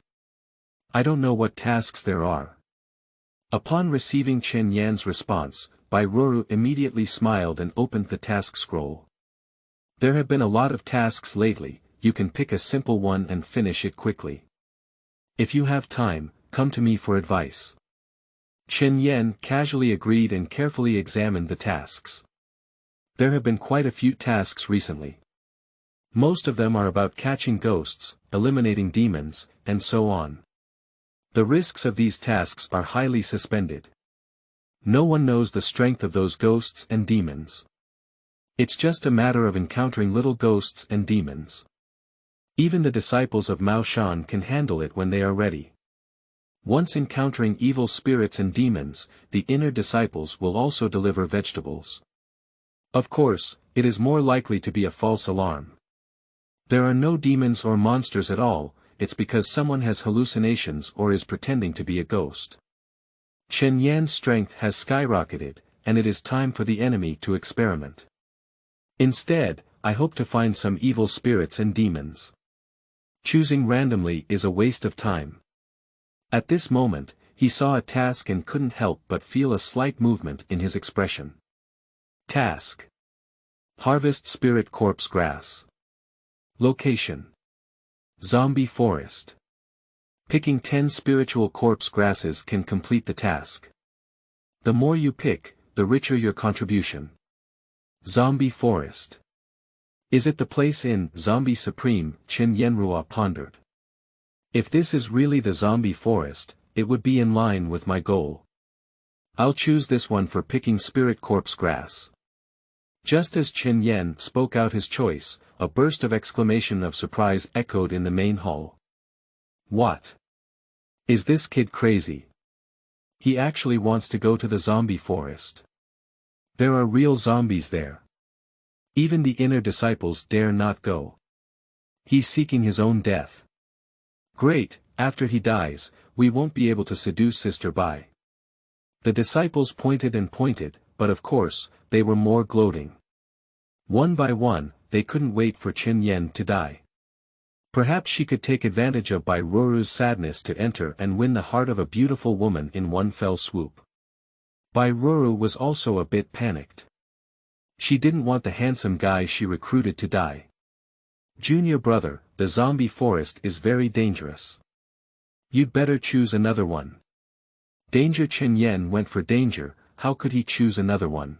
I don't know what tasks there are." Upon receiving Chen Yan's response, Bai Ruru immediately smiled and opened the task scroll. "There have been a lot of tasks lately, you can pick a simple one and finish it quickly. If you have time, come to me for advice." Chen Yan casually agreed and carefully examined the tasks. There have been quite a few tasks recently. Most of them are about catching ghosts, eliminating demons, and so on. The risks of these tasks are highly suspended. No one knows the strength of those ghosts and demons. It's just a matter of encountering little ghosts and demons. Even the disciples of Maoshan can handle it when they are ready. Once encountering evil spirits and demons, the inner disciples will also deliver vegetables. Of course, it is more likely to be a false alarm. There are no demons or monsters at all, it's because someone has hallucinations or is pretending to be a ghost. Chen Yan's strength has skyrocketed, and it is time for the enemy to experiment. Instead, I hope to find some evil spirits and demons. Choosing randomly is a waste of time. At this moment, he saw a task and couldn't help but feel a slight movement in his expression. Task: Harvest Spirit Corpse Grass. Location: Zombie Forest. Picking 10 spiritual corpse grasses can complete the task. The more you pick, the richer your contribution. Zombie Forest. Is it the place in Zombie Supreme? Chen Yanduo pondered. If this is really the zombie forest, it would be in line with my goal. I'll choose this one for picking spirit corpse grass. Just as Chen Yan spoke out his choice, a burst of exclamation of surprise echoed in the main hall. What? Is this kid crazy? He actually wants to go to the zombie forest. There are real zombies there. Even the inner disciples dare not go. He's seeking his own death. Great, after he dies, we won't be able to seduce Sister Bai. The disciples pointed and pointed, but of course, they were more gloating. One by one, they couldn't wait for Chen Yan to die. Perhaps she could take advantage of Bai Ruru's sadness to enter and win the heart of a beautiful woman in one fell swoop. Bai Ruru was also a bit panicked. She didn't want the handsome guy she recruited to die. Junior brother, the zombie forest is very dangerous. You'd better choose another one. Danger. Chen Yan went for danger, how could he choose another one?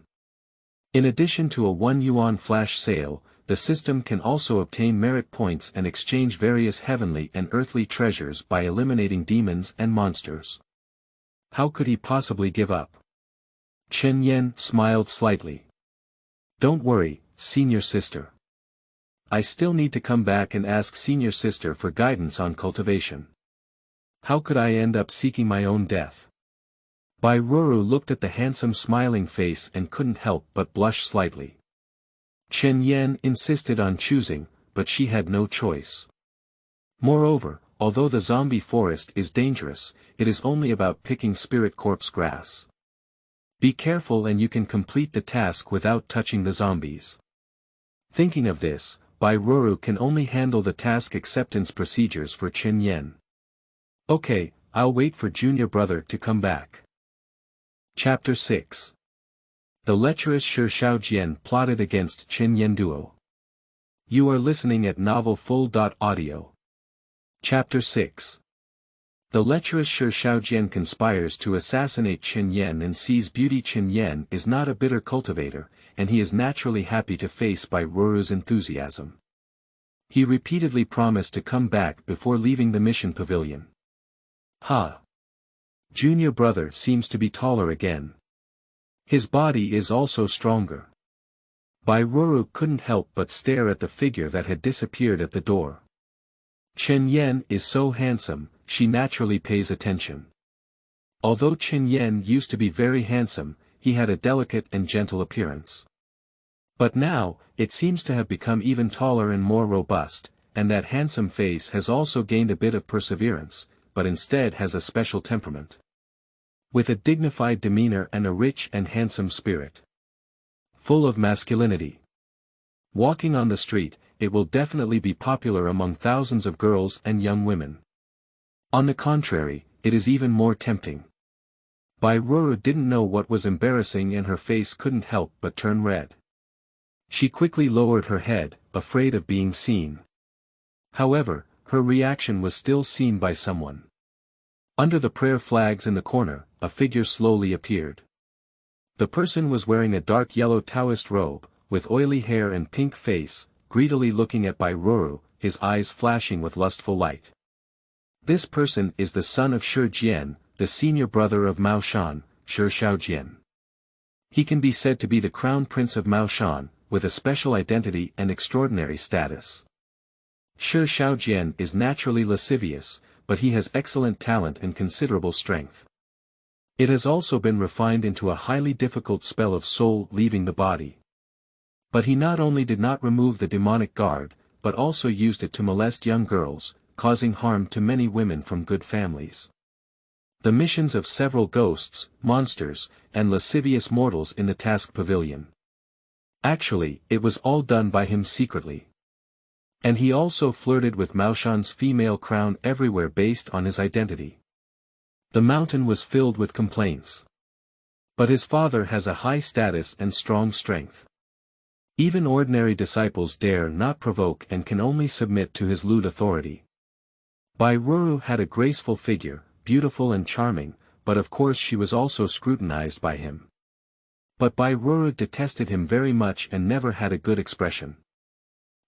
In addition to a 1 Yuan Flash Sale, the system can also obtain merit points and exchange various heavenly and earthly treasures by eliminating demons and monsters. How could he possibly give up? Chen Yan smiled slightly. Don't worry, senior sister. I still need to come back and ask senior sister for guidance on cultivation. How could I end up seeking my own death? Bai Ruru looked at the handsome smiling face and couldn't help but blush slightly. Chen Yan insisted on choosing, but she had no choice. Moreover, although the zombie forest is dangerous, it is only about picking spirit corpse grass. Be careful and you can complete the task without touching the zombies. Thinking of this, Bai Ruru can only handle the task acceptance procedures for Chen Yan. Okay, I'll wait for junior brother to come back. Chapter 6. The lecherous Shi Shaojian plotted against Chen Yanduo. You are listening at novel fooled.audio. Chapter 6. The lecherous Shi Shaojian conspires to assassinate Chen Yan and sees beauty. Chen Yan is not a bitter cultivator, and he is naturally happy to face Bai Ruru's enthusiasm. He repeatedly promised to come back before leaving the mission pavilion. Junior brother seems to be taller again. His body is also stronger. Bai Ruru couldn't help but stare at the figure that had disappeared at the door. Chen Yan is so handsome, she naturally pays attention. Although Chen Yan used to be very handsome, he had a delicate and gentle appearance. But now, it seems to have become even taller and more robust, and that handsome face has also gained a bit of perseverance, but instead has a special temperament. With a dignified demeanor and a rich and handsome spirit. Full of masculinity. Walking on the street, it will definitely be popular among thousands of girls and young women. On the contrary, it is even more tempting. Bai Ruru didn't know what was embarrassing and her face couldn't help but turn red. She quickly lowered her head, afraid of being seen. However, her reaction was still seen by someone. Under the prayer flags in the corner, a figure slowly appeared. The person was wearing a dark yellow Taoist robe, with oily hair and pink face, greedily looking at Bai Ruru, his eyes flashing with lustful light. This person is the son of Shi Jian, the senior brother of Maoshan, Shi Shaojian. He can be said to be the crown prince of Maoshan, with a special identity and extraordinary status. Shi Shaojian is naturally lascivious, but he has excellent talent and considerable strength. It has also been refined into a highly difficult spell of soul leaving the body. But he not only did not remove the demonic guard, but also used it to molest young girls, causing harm to many women from good families. The missions of several ghosts, monsters, and lascivious mortals in the task pavilion. Actually, it was all done by him secretly. And he also flirted with Maoshan's female crown everywhere based on his identity. The mountain was filled with complaints. But his father has a high status and strong strength. Even ordinary disciples dare not provoke and can only submit to his lewd authority. Bai Ruru had a graceful figure, beautiful and charming, but of course she was also scrutinized by him. But Bai Ruru detested him very much and never had a good expression.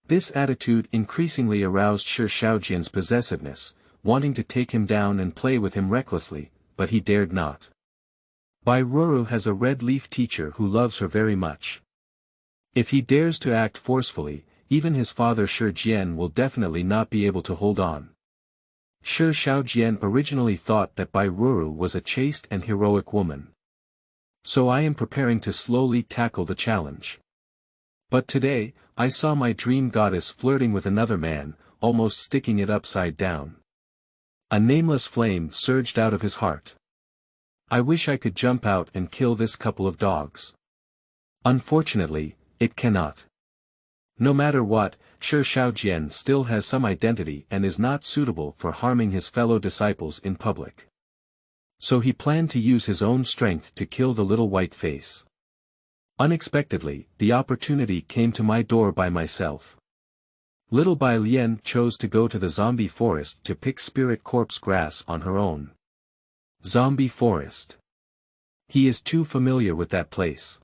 This attitude increasingly aroused Shi Shaojian's possessiveness, wanting to take him down and play with him recklessly, but he dared not. Bai Ruru has a red leaf teacher who loves her very much. If he dares to act forcefully, even his father Shi Jian will definitely not be able to hold on. Shi Shaojian originally thought that Bai Ruru was a chaste and heroic woman. So I am preparing to slowly tackle the challenge. But today, I saw my dream goddess flirting with another man, almost sticking it upside down. A nameless flame surged out of his heart. I wish I could jump out and kill this couple of dogs. Unfortunately, it cannot. No matter what, Shi Shaojian still has some identity and is not suitable for harming his fellow disciples in public. So he planned to use his own strength to kill the little white face. Unexpectedly, the opportunity came to my door by myself. Little Bai Lian chose to go to the zombie forest to pick spirit corpse grass on her own. Zombie forest. He is too familiar with that place.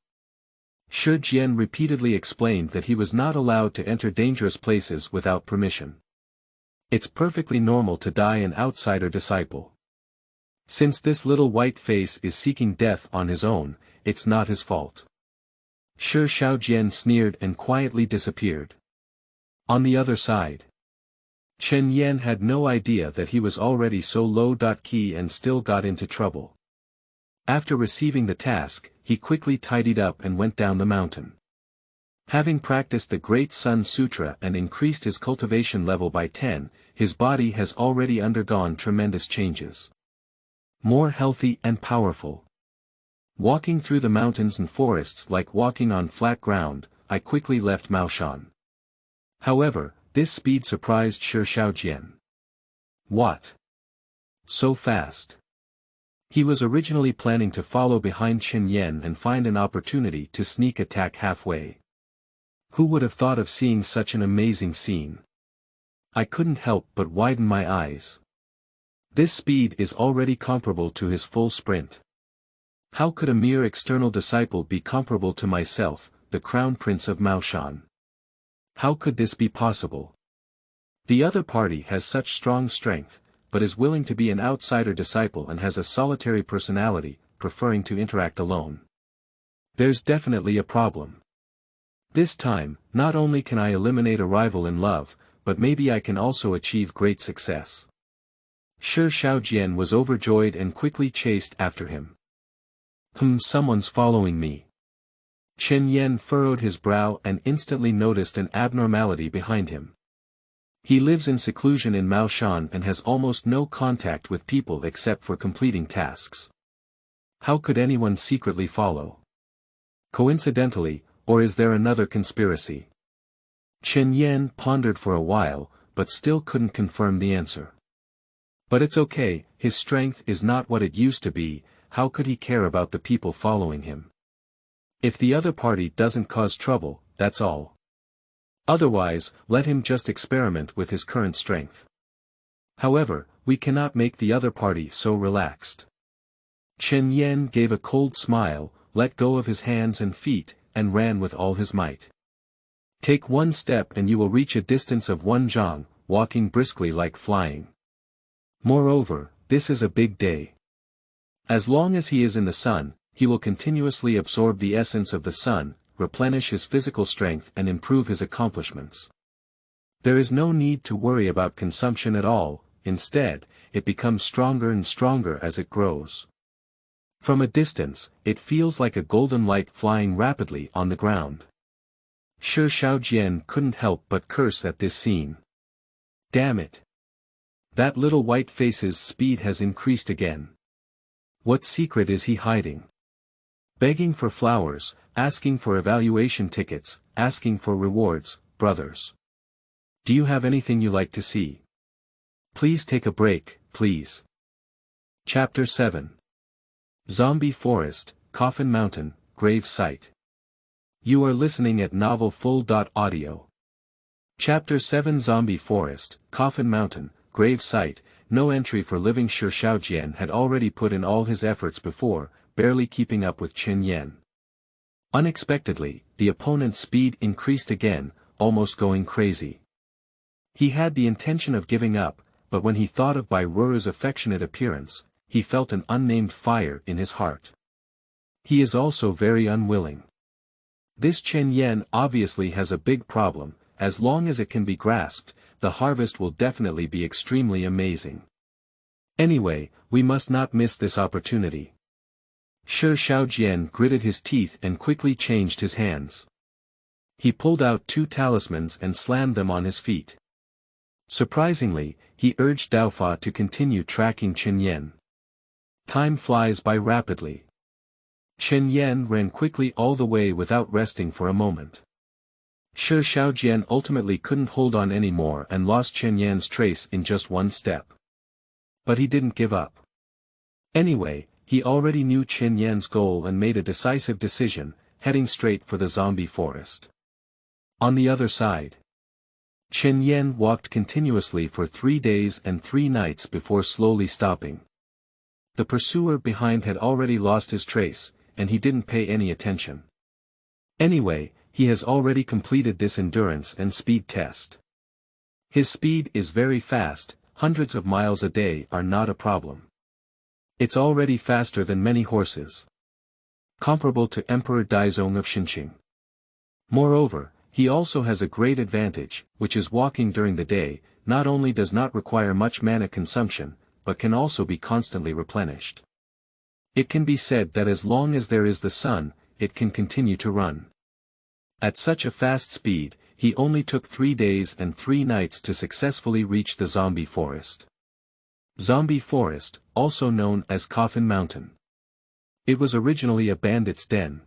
Shi Jian repeatedly explained that he was not allowed to enter dangerous places without permission. It's perfectly normal to die an outsider disciple. Since this little white face is seeking death on his own, it's not his fault. Shi Shaojian sneered and quietly disappeared. On the other side, Chen Yan had no idea that he was already so low-key and still got into trouble. After receiving the task, he quickly tidied up and went down the mountain. Having practiced the Great Sun Sutra and increased his cultivation level by 10, his body has already undergone tremendous changes. More healthy and powerful. Walking through the mountains and forests like walking on flat ground, I quickly left Maoshan. However, this speed surprised Shi Shaojian. What? So fast? He was originally planning to follow behind Chen Yan and find an opportunity to sneak attack halfway. Who would have thought of seeing such an amazing scene? I couldn't help but widen my eyes. This speed is already comparable to his full sprint. How could a mere external disciple be comparable to myself, the crown prince of Maoshan? How could this be possible? The other party has such strong strength, but is willing to be an outsider disciple and has a solitary personality, preferring to interact alone. There's definitely a problem. This time, not only can I eliminate a rival in love, but maybe I can also achieve great success. Shi Shaojian was overjoyed and quickly chased after him. Someone's following me. Chen Yan furrowed his brow and instantly noticed an abnormality behind him. He lives in seclusion in Maoshan and has almost no contact with people except for completing tasks. How could anyone secretly follow? Coincidentally, or is there another conspiracy? Chen Yan pondered for a while, but still couldn't confirm the answer. But it's okay, his strength is not what it used to be, how could he care about the people following him? If the other party doesn't cause trouble, that's all. Otherwise, let him just experiment with his current strength. However, we cannot make the other party so relaxed. Chen Yan gave a cold smile, let go of his hands and feet, and ran with all his might. Take one step and you will reach a distance of 1 zhang, walking briskly like flying. Moreover, this is a big day. As long as he is in the sun, he will continuously absorb the essence of the sun, replenish his physical strength and improve his accomplishments. There is no need to worry about consumption at all, instead, it becomes stronger and stronger as it grows. From a distance, it feels like a golden light flying rapidly on the ground. Shi Shaojian couldn't help but curse at this scene. Damn it! That little white face's speed has increased again. What secret is he hiding? Begging for flowers, asking for evaluation tickets, asking for rewards, brothers. Do you have anything you like to see? Please take a break, please. Chapter 7. Zombie Forest, Coffin Mountain, Grave Site. You are listening at novel fooled.audio. Chapter 7 Zombie Forest, Coffin Mountain, Grave Site. No entry for living. Shi Shaojian had already put in all his efforts before, barely keeping up with Chen Yan. Unexpectedly, the opponent's speed increased again, almost going crazy. He had the intention of giving up, but when he thought of Bai Ruru's affectionate appearance, he felt an unnamed fire in his heart. He is also very unwilling. This Chen Yan obviously has a big problem. As long as it can be grasped, the harvest will definitely be extremely amazing. Anyway, we must not miss this opportunity. Shi Shaojian gritted his teeth and quickly changed his hands. He pulled out 2 talismans and slammed them on his feet. Surprisingly, he urged Daofa to continue tracking Chen Yan. Time flies by rapidly. Chen Yan ran quickly all the way without resting for a moment. Shi Shaojian ultimately couldn't hold on anymore and lost Chen Yan's trace in just 1 step. But he didn't give up. Anyway, he already knew Chen Yan's goal and made a decisive decision, heading straight for the zombie forest. On the other side, Chen Yan walked continuously for 3 days and 3 nights before slowly stopping. The pursuer behind had already lost his trace, and he didn't pay any attention. Anyway, he has already completed this endurance and speed test. His speed is very fast, hundreds of miles a day are not a problem. It's already faster than many horses. Comparable to Emperor Daizong of Xinqing. Moreover, he also has a great advantage, which is walking during the day, not only does not require much mana consumption, but can also be constantly replenished. It can be said that as long as there is the sun, it can continue to run. At such a fast speed, he only took 3 days and 3 nights to successfully reach the zombie forest. Zombie Forest, also known as Coffin Mountain. It was originally a bandit's den.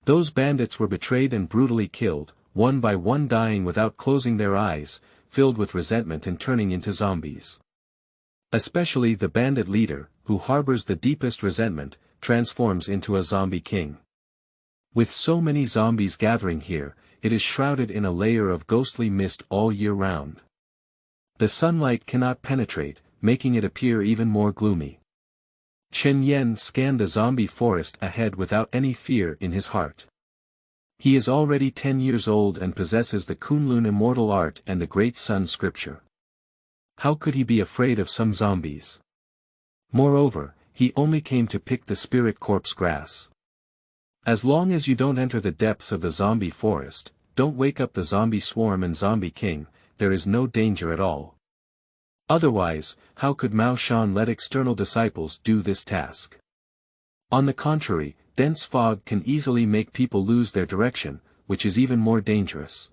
Those bandits were betrayed and brutally killed, one by one dying without closing their eyes, filled with resentment and turning into zombies. Especially the bandit leader, who harbors the deepest resentment, transforms into a zombie king. With so many zombies gathering here, it is shrouded in a layer of ghostly mist all year round. The sunlight cannot penetrate, making it appear even more gloomy. Chen Yan scanned the zombie forest ahead without any fear in his heart. He is already 10 years old and possesses the Kunlun Immortal art and the Great Sun Scripture. How could he be afraid of some zombies? Moreover, he only came to pick the spirit corpse grass. As long as you don't enter the depths of the zombie forest, don't wake up the zombie swarm and zombie king, there is no danger at all. Otherwise, how could Maoshan let external disciples do this task? On the contrary, dense fog can easily make people lose their direction, which is even more dangerous.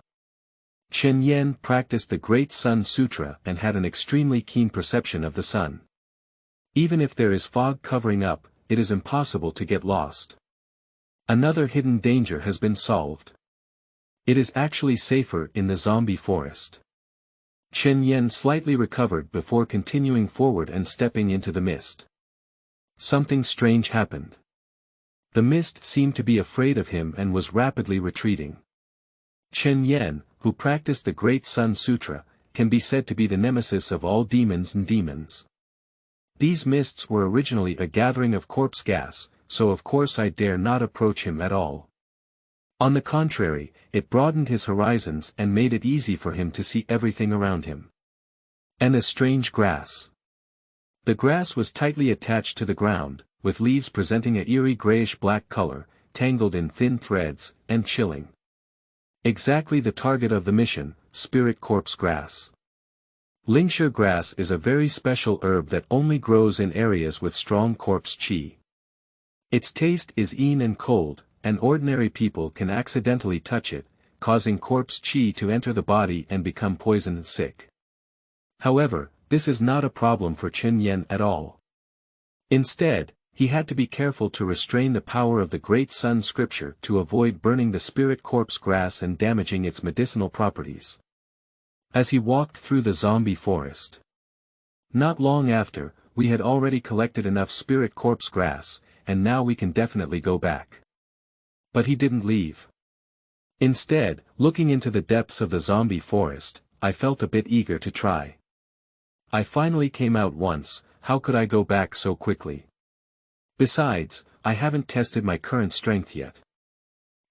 Chen Yan practiced the Great Sun Sutra and had an extremely keen perception of the sun. Even if there is fog covering up, it is impossible to get lost. Another hidden danger has been solved. It is actually safer in the zombie forest. Chen Yan slightly recovered before continuing forward and stepping into the mist. Something strange happened. The mist seemed to be afraid of him and was rapidly retreating. Chen Yan, who practiced the Great Sun Sutra, can be said to be the nemesis of all demons and demons. These mists were originally a gathering of corpse gas, so of course I dare not approach him at all. On the contrary, it broadened his horizons and made it easy for him to see everything around him. And a strange grass. The grass was tightly attached to the ground, with leaves presenting a eerie grayish-black color, tangled in thin threads, and chilling. Exactly the target of the mission, spirit corpse grass. Lingxia grass is a very special herb that only grows in areas with strong corpse qi. Its taste is keen and cold, and ordinary people can accidentally touch it, causing corpse qi to enter the body and become poisoned and sick. However, this is not a problem for Chen Yan at all. Instead, he had to be careful to restrain the power of the Great Sun Scripture to avoid burning the spirit corpse grass and damaging its medicinal properties. As he walked through the zombie forest. Not long after, we had already collected enough spirit corpse grass, and now we can definitely go back. But he didn't leave. Instead, looking into the depths of the zombie forest, I felt a bit eager to try. I finally came out once, how could I go back so quickly? Besides, I haven't tested my current strength yet.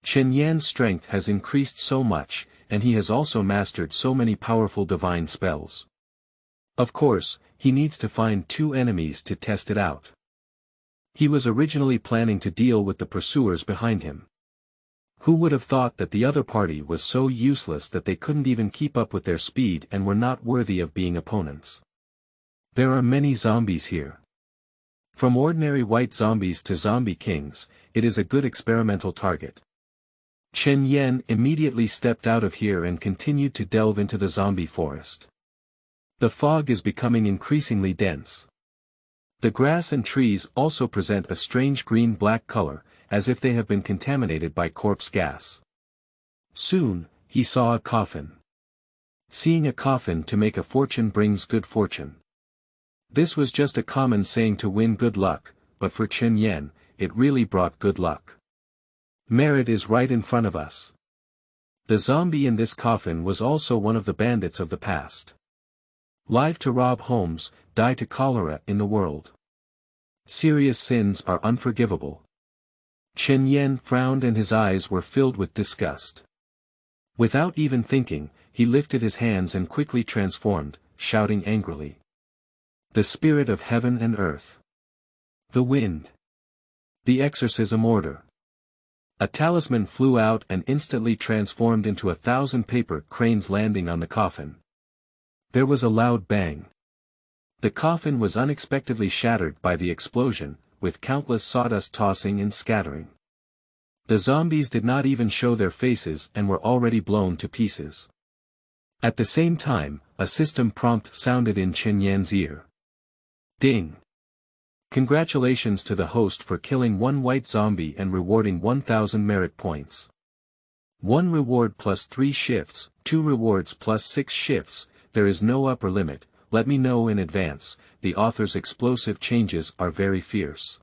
Chen Yan's strength has increased so much, and he has also mastered so many powerful divine spells. Of course, he needs to find 2 enemies to test it out. He was originally planning to deal with the pursuers behind him. Who would have thought that the other party was so useless that they couldn't even keep up with their speed and were not worthy of being opponents? There are many zombies here. From ordinary white zombies to zombie kings, it is a good experimental target. Chen Yan immediately stepped out of here and continued to delve into the zombie forest. The fog is becoming increasingly dense. The grass and trees also present a strange green-black color, as if they have been contaminated by corpse gas. Soon, he saw a coffin. Seeing a coffin to make a fortune brings good fortune. This was just a common saying to win good luck, but for Chen Yan, it really brought good luck. Merit is right in front of us. The zombie in this coffin was also one of the bandits of the past. Live to rob homes, die to cholera in the world. Serious sins are unforgivable. Chen Yan frowned and his eyes were filled with disgust. Without even thinking, he lifted his hands and quickly transformed, shouting angrily. The spirit of heaven and earth. The wind. The exorcism order. A talisman flew out and instantly transformed into 1,000 paper cranes landing on the coffin. There was a loud bang. The coffin was unexpectedly shattered by the explosion, with countless sawdust tossing and scattering. The zombies did not even show their faces and were already blown to pieces. At the same time, a system prompt sounded in Chen Yan's ear. Ding! Congratulations to the host for killing 1 white zombie and rewarding 1,000 merit points. 1 reward plus 3 shifts, 2 rewards plus 6 shifts, there is no upper limit, let me know in advance, the author's explosive changes are very fierce.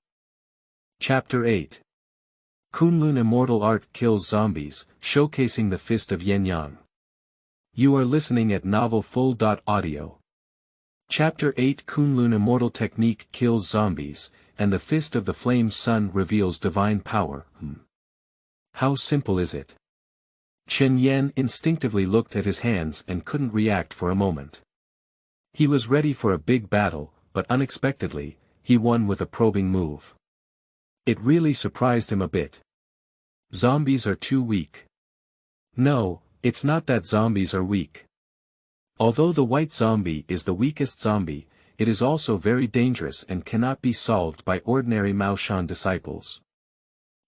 Chapter 8. Kunlun Immortal Art Kills Zombies, Showcasing the Fist of Yanyang. You are listening at novel fooled.audio. Chapter 8 Kunlun Immortal Technique Kills Zombies, and the Fist of the Flame Sun reveals divine power. How simple is it? Chen Yan instinctively looked at his hands and couldn't react for a moment. He was ready for a big battle, but unexpectedly, he won with a probing move. It really surprised him a bit. Zombies are too weak. No, it's not that zombies are weak. Although the white zombie is the weakest zombie, it is also very dangerous and cannot be solved by ordinary Maoshan disciples.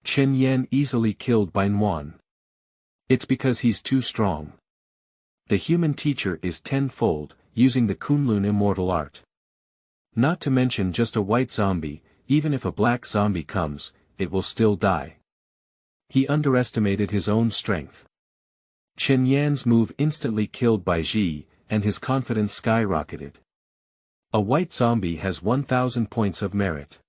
Chen Yan easily killed Maid.One. It's because he's too strong. The human teacher is tenfold, using the Kunlun immortal art. Not to mention just a white zombie, even if a black zombie comes, it will still die. He underestimated his own strength. Chen Yan's move instantly killed Bai Ji, and his confidence skyrocketed. A white zombie has 1,000 points of merit.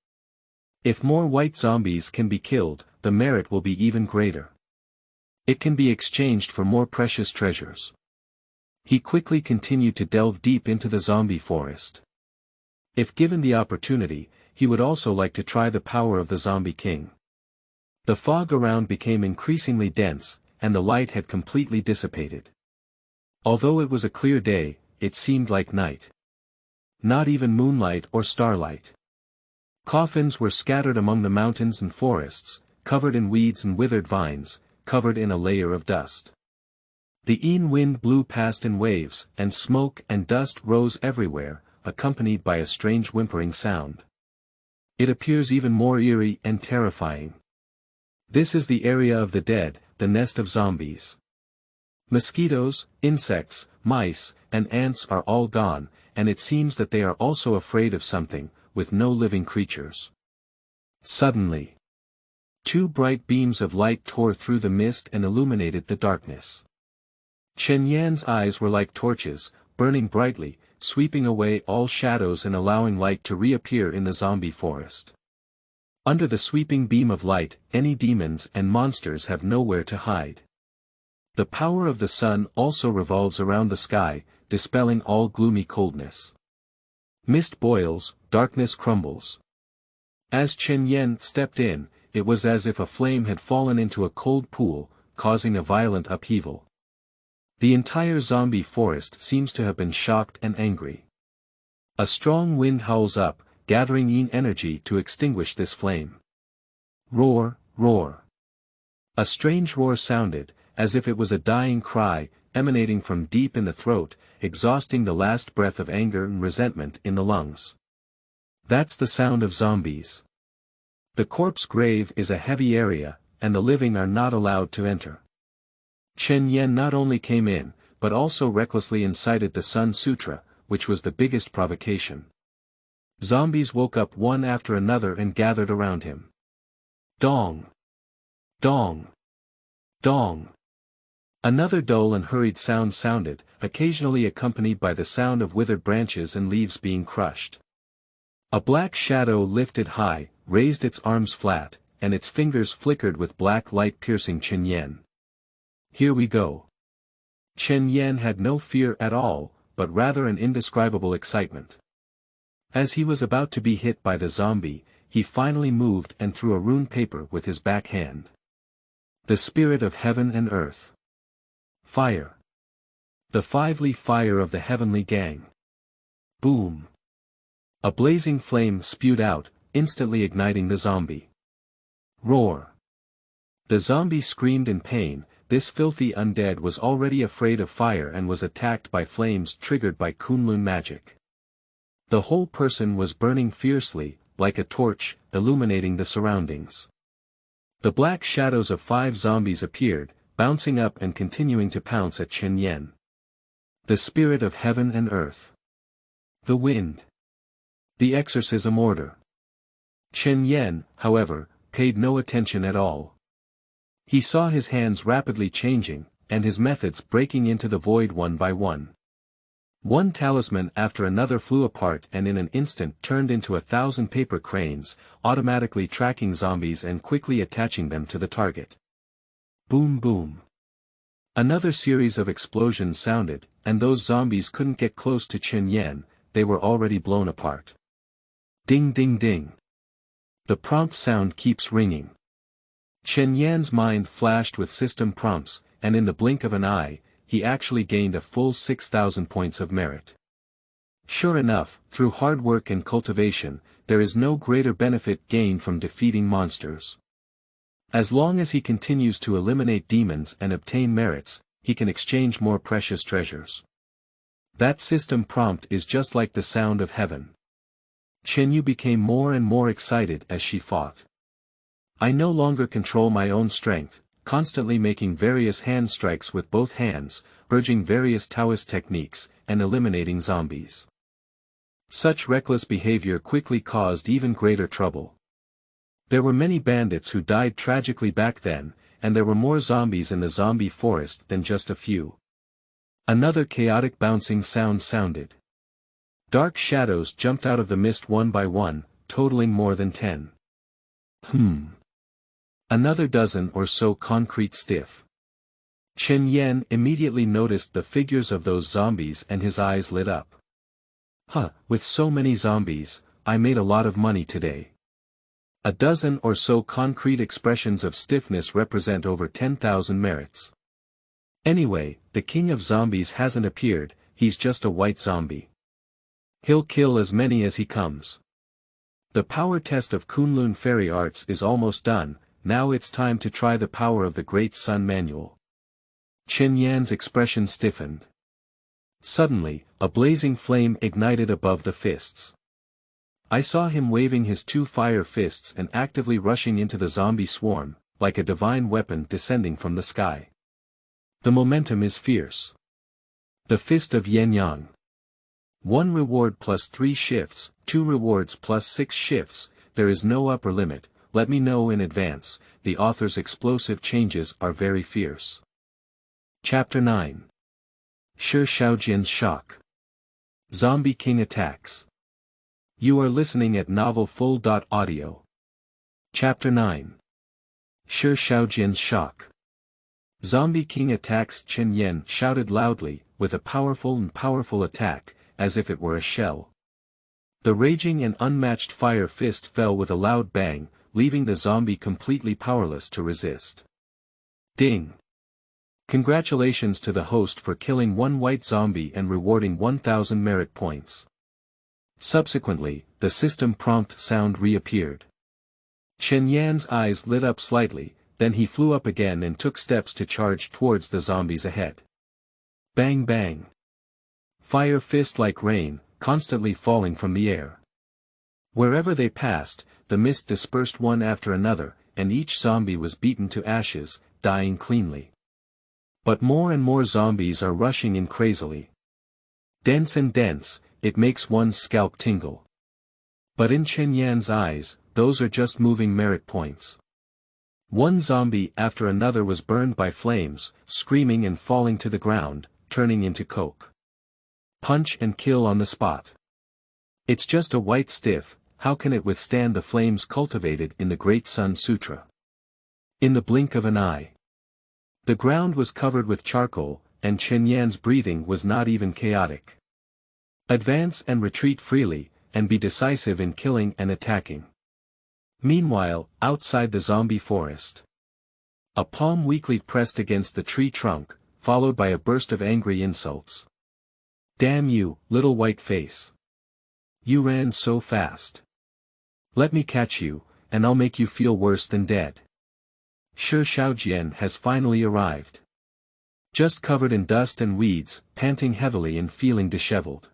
If more white zombies can be killed, the merit will be even greater. It can be exchanged for more precious treasures. He quickly continued to delve deep into the zombie forest. If given the opportunity, he would also like to try the power of the zombie king. The fog around became increasingly dense, and the light had completely dissipated. Although it was a clear day, it seemed like night. Not even moonlight or starlight. Coffins were scattered among the mountains and forests, covered in weeds and withered vines, covered in a layer of dust. The wind blew past in waves, and smoke and dust rose everywhere, accompanied by a strange whimpering sound. It appears even more eerie and terrifying. This is the area of the dead, the nest of zombies. Mosquitoes, insects, mice, and ants are all gone, and it seems that they are also afraid of something, with no living creatures. Suddenly, two bright beams of light tore through the mist and illuminated the darkness. Chen Yan's eyes were like torches, burning brightly, sweeping away all shadows and allowing light to reappear in the zombie forest. Under the sweeping beam of light, any demons and monsters have nowhere to hide. The power of the sun also revolves around the sky, dispelling all gloomy coldness. Mist boils, darkness crumbles. As Chen Yan stepped in, it was as if a flame had fallen into a cold pool, causing a violent upheaval. The entire zombie forest seems to have been shocked and angry. A strong wind howls up, gathering energy to extinguish this flame. Roar, roar. A strange roar sounded, as if it was a dying cry, emanating from deep in the throat, exhausting the last breath of anger and resentment in the lungs. That's the sound of zombies. The corpse grave is a heavy area, and the living are not allowed to enter. Chen Yan not only came in, but also recklessly incited the Sun Sutra, which was the biggest provocation. Zombies woke up one after another and gathered around him. Dong! Dong! Dong! Another dull and hurried sound sounded, occasionally accompanied by the sound of withered branches and leaves being crushed. A black shadow lifted high, raised its arms flat, and its fingers flickered with black light piercing Chen Yan. Here we go. Chen Yan had no fear at all, but rather an indescribable excitement. As he was about to be hit by the zombie, he finally moved and threw a rune paper with his back hand. The spirit of heaven and earth. Fire. The five-leaf fire of the heavenly gang. Boom. A blazing flame spewed out, instantly igniting the zombie. Roar. The zombie screamed in pain. This filthy undead was already afraid of fire and was attacked by flames triggered by Kunlun Magic. The whole person was burning fiercely, like a torch, illuminating the surroundings. The black shadows of 5 zombies appeared, bouncing up and continuing to pounce at Chen Yan. The spirit of heaven and earth. The wind. The exorcism order. Chen Yan, however, paid no attention at all. He saw his hands rapidly changing, and his methods breaking into the void one by one. One talisman after another flew apart and in an instant turned into 1,000 paper cranes, automatically tracking zombies and quickly attaching them to the target. Boom boom. Another series of explosions sounded, and those zombies couldn't get close to Chen Yan, they were already blown apart. Ding ding ding. The prompt sound keeps ringing. Chen Yan's mind flashed with system prompts, and in the blink of an eye, he actually gained a full 6,000 points of merit. Sure enough, through hard work and cultivation, there is no greater benefit gained from defeating monsters. As long as he continues to eliminate demons and obtain merits, he can exchange more precious treasures. That system prompt is just like the sound of heaven. Chen Yu became more and more excited as she fought. I no longer control my own strength, constantly making various hand strikes with both hands, urging various Taoist techniques, and eliminating zombies. Such reckless behavior quickly caused even greater trouble. There were many bandits who died tragically back then, and there were more zombies in the zombie forest than just a few. Another chaotic bouncing sound sounded. Dark shadows jumped out of the mist one by one, totaling more than 10. Another dozen or so concrete stiff. Chen Yan immediately noticed the figures of those zombies and his eyes lit up. With so many zombies, I made a lot of money today. A dozen or so concrete expressions of stiffness represent over 10,000 merits. Anyway, the king of zombies hasn't appeared, he's just a white zombie. He'll kill as many as he comes. The power test of Kunlun Fairy arts is almost done, now it's time to try the power of the Great Sun manual. Chen Yan's expression stiffened. Suddenly, a blazing flame ignited above the fists. I saw him waving his 2 fire fists and actively rushing into the zombie swarm, like a divine weapon descending from the sky. The momentum is fierce. The fist of Yanyang. 1 reward plus 3 shifts, 2 rewards plus 6 shifts, there is no upper limit, let me know in advance, the author's explosive changes are very fierce. Chapter 9. Shi Shaojian's shock. Zombie King attacks. You are listening at novel fooled.audio. Chapter 9. Shi Shaojian's shock. Zombie King attacks. Chen Yan shouted loudly, with a powerful attack, as if it were a shell. The raging and unmatched fire fist fell with a loud bang, leaving the zombie completely powerless to resist. Ding! Congratulations to the host for killing 1 white zombie and rewarding 1,000 merit points. Subsequently, the system prompt sound reappeared. Chen Yan's eyes lit up slightly, then he flew up again and took steps to charge towards the zombies ahead. Bang bang! Fire fist like rain, constantly falling from the air. Wherever they passed, the mist dispersed one after another, and each zombie was beaten to ashes, dying cleanly. But more and more zombies are rushing in crazily. Dense and dense, it makes one's scalp tingle. But in Chen Yan's eyes, those are just moving merit points. 1 zombie after another was burned by flames, screaming and falling to the ground, turning into coke. Punch and kill on the spot. It's just a white stiff, how can it withstand the flames cultivated in the Great Sun Sutra? In the blink of an eye. The ground was covered with charcoal, and Chen Yan's breathing was not even chaotic. Advance and retreat freely, and be decisive in killing and attacking. Meanwhile, outside the zombie forest. A palm weakly pressed against the tree trunk, followed by a burst of angry insults. Damn you, little white face. You ran so fast. Let me catch you, and I'll make you feel worse than dead. Shi Shaojian has finally arrived. Just covered in dust and weeds, panting heavily and feeling disheveled.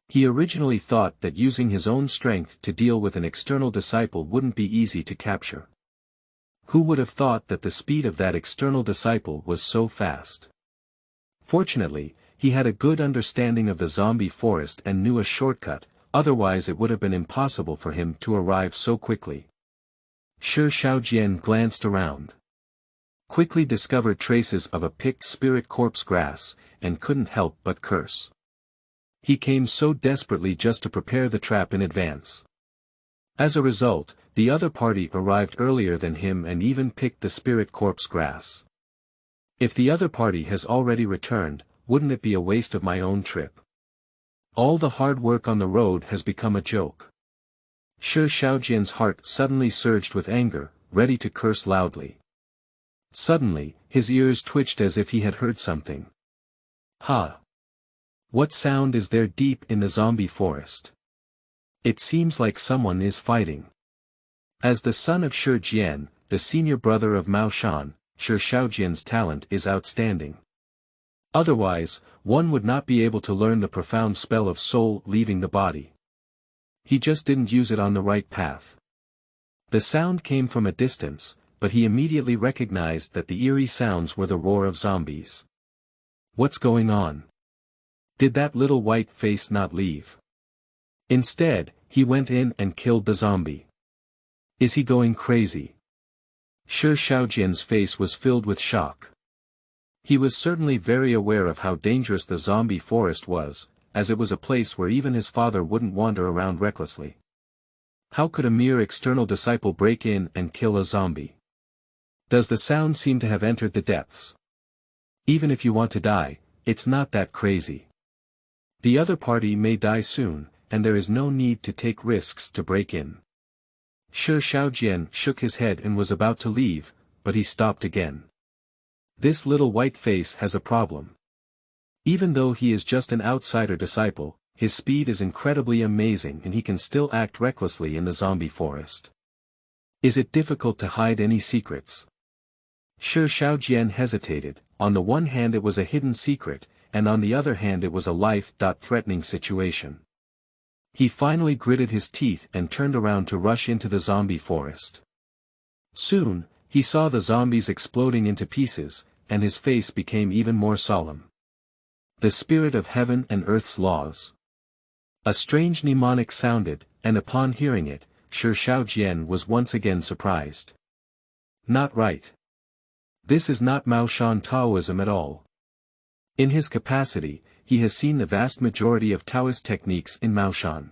He originally thought that using his own strength to deal with an external disciple wouldn't be easy to capture. Who would have thought that the speed of that external disciple was so fast? Fortunately, he had a good understanding of the zombie forest and knew a shortcut, otherwise it would have been impossible for him to arrive so quickly. Shi Shaojian glanced around. Quickly discovered traces of a picked spirit corpse grass, and couldn't help but curse. He came so desperately just to prepare the trap in advance. As a result, the other party arrived earlier than him and even picked the spirit corpse grass. If the other party has already returned, wouldn't it be a waste of my own trip? All the hard work on the road has become a joke. Shi Shaojian's heart suddenly surged with anger, ready to curse loudly. Suddenly, his ears twitched as if he had heard something. Ha! What sound is there deep in the zombie forest? It seems like someone is fighting. As the son of Shi Jian, the senior brother of Maoshan, Shi Shaojian's talent is outstanding. Otherwise, one would not be able to learn the profound spell of soul leaving the body. He just didn't use it on the right path. The sound came from a distance, but he immediately recognized that the eerie sounds were the roar of zombies. What's going on? Did that little white face not leave? Instead, he went in and killed the zombie. Is he going crazy? Shi Shaojian's face was filled with shock. He was certainly very aware of how dangerous the zombie forest was, as it was a place where even his father wouldn't wander around recklessly. How could a mere external disciple break in and kill a zombie? Does the sound seem to have entered the depths? Even if you want to die, it's not that crazy. The other party may die soon, and there is no need to take risks to break in. Shi Shaojian shook his head and was about to leave, but he stopped again. This little white face has a problem. Even though he is just an outsider disciple, his speed is incredibly amazing and he can still act recklessly in the zombie forest. Is it difficult to hide any secrets? Shi Shaojian hesitated. On the one hand it was a hidden secret, and on the other hand it was a life-threatening situation. He finally gritted his teeth and turned around to rush into the zombie forest. Soon, he saw the zombies exploding into pieces, and his face became even more solemn. The spirit of heaven and earth's laws. A strange mnemonic sounded, and upon hearing it, Shi Shaojian was once again surprised. Not right. This is not Maoshan Taoism at all. In his capacity, he has seen the vast majority of Taoist techniques in Maoshan.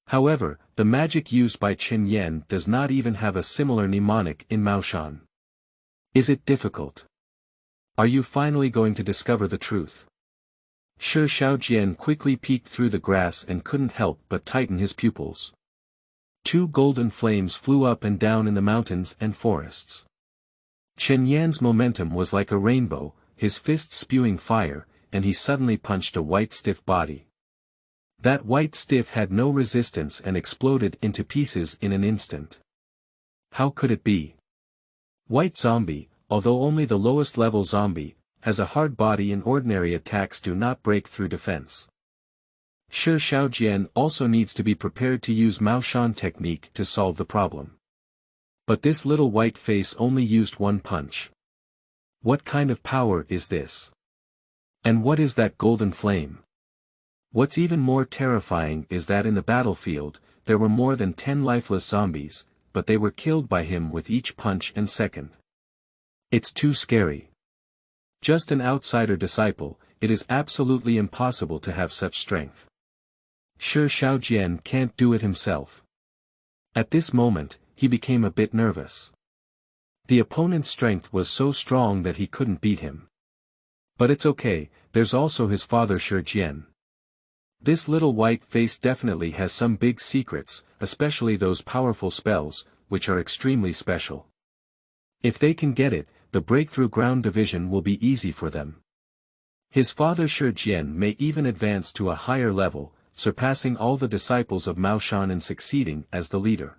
However, the magic used by Chen Yan does not even have a similar mnemonic in Maoshan. Is it difficult? Are you finally going to discover the truth? Shi Shaojian quickly peeked through the grass and couldn't help but tighten his pupils. Two golden flames flew up and down in the mountains and forests. Chen Yan's momentum was like a rainbow, his fists spewing fire, and he suddenly punched a white stiff body. That white stiff had no resistance and exploded into pieces in an instant. How could it be? White zombie, although only the lowest level zombie, has a hard body and ordinary attacks do not break through defense. Shi Shaojian also needs to be prepared to use Maoshan technique to solve the problem. But this little white face only used one punch. What kind of power is this? And what is that golden flame? What's even more terrifying is that in the battlefield, there were more than 10 lifeless zombies, but they were killed by him with each punch and second. It's too scary. Just an outsider disciple, it is absolutely impossible to have such strength. Shi Shaojian can't do it himself. At this moment, he became a bit nervous. The opponent's strength was so strong that he couldn't beat him. But it's okay, there's also his father Shi Jian. This little white face definitely has some big secrets, especially those powerful spells, which are extremely special. If they can get it, the breakthrough ground division will be easy for them. His father Shi Jian may even advance to a higher level, surpassing all the disciples of Maoshan and succeeding as the leader.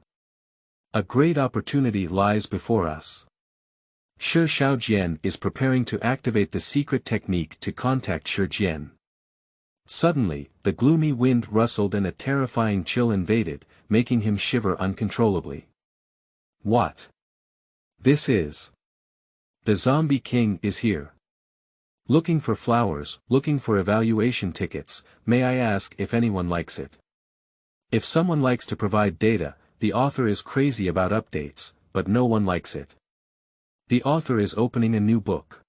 A great opportunity lies before us. Shi Shaojian is preparing to activate the secret technique to contact Shi Jian. Suddenly, the gloomy wind rustled and a terrifying chill invaded, making him shiver uncontrollably. What? This is... The Zombie King is here. Looking for flowers, looking for evaluation tickets, may I ask if anyone likes it? If someone likes to provide data, the author is crazy about updates, but no one likes it. The author is opening a new book.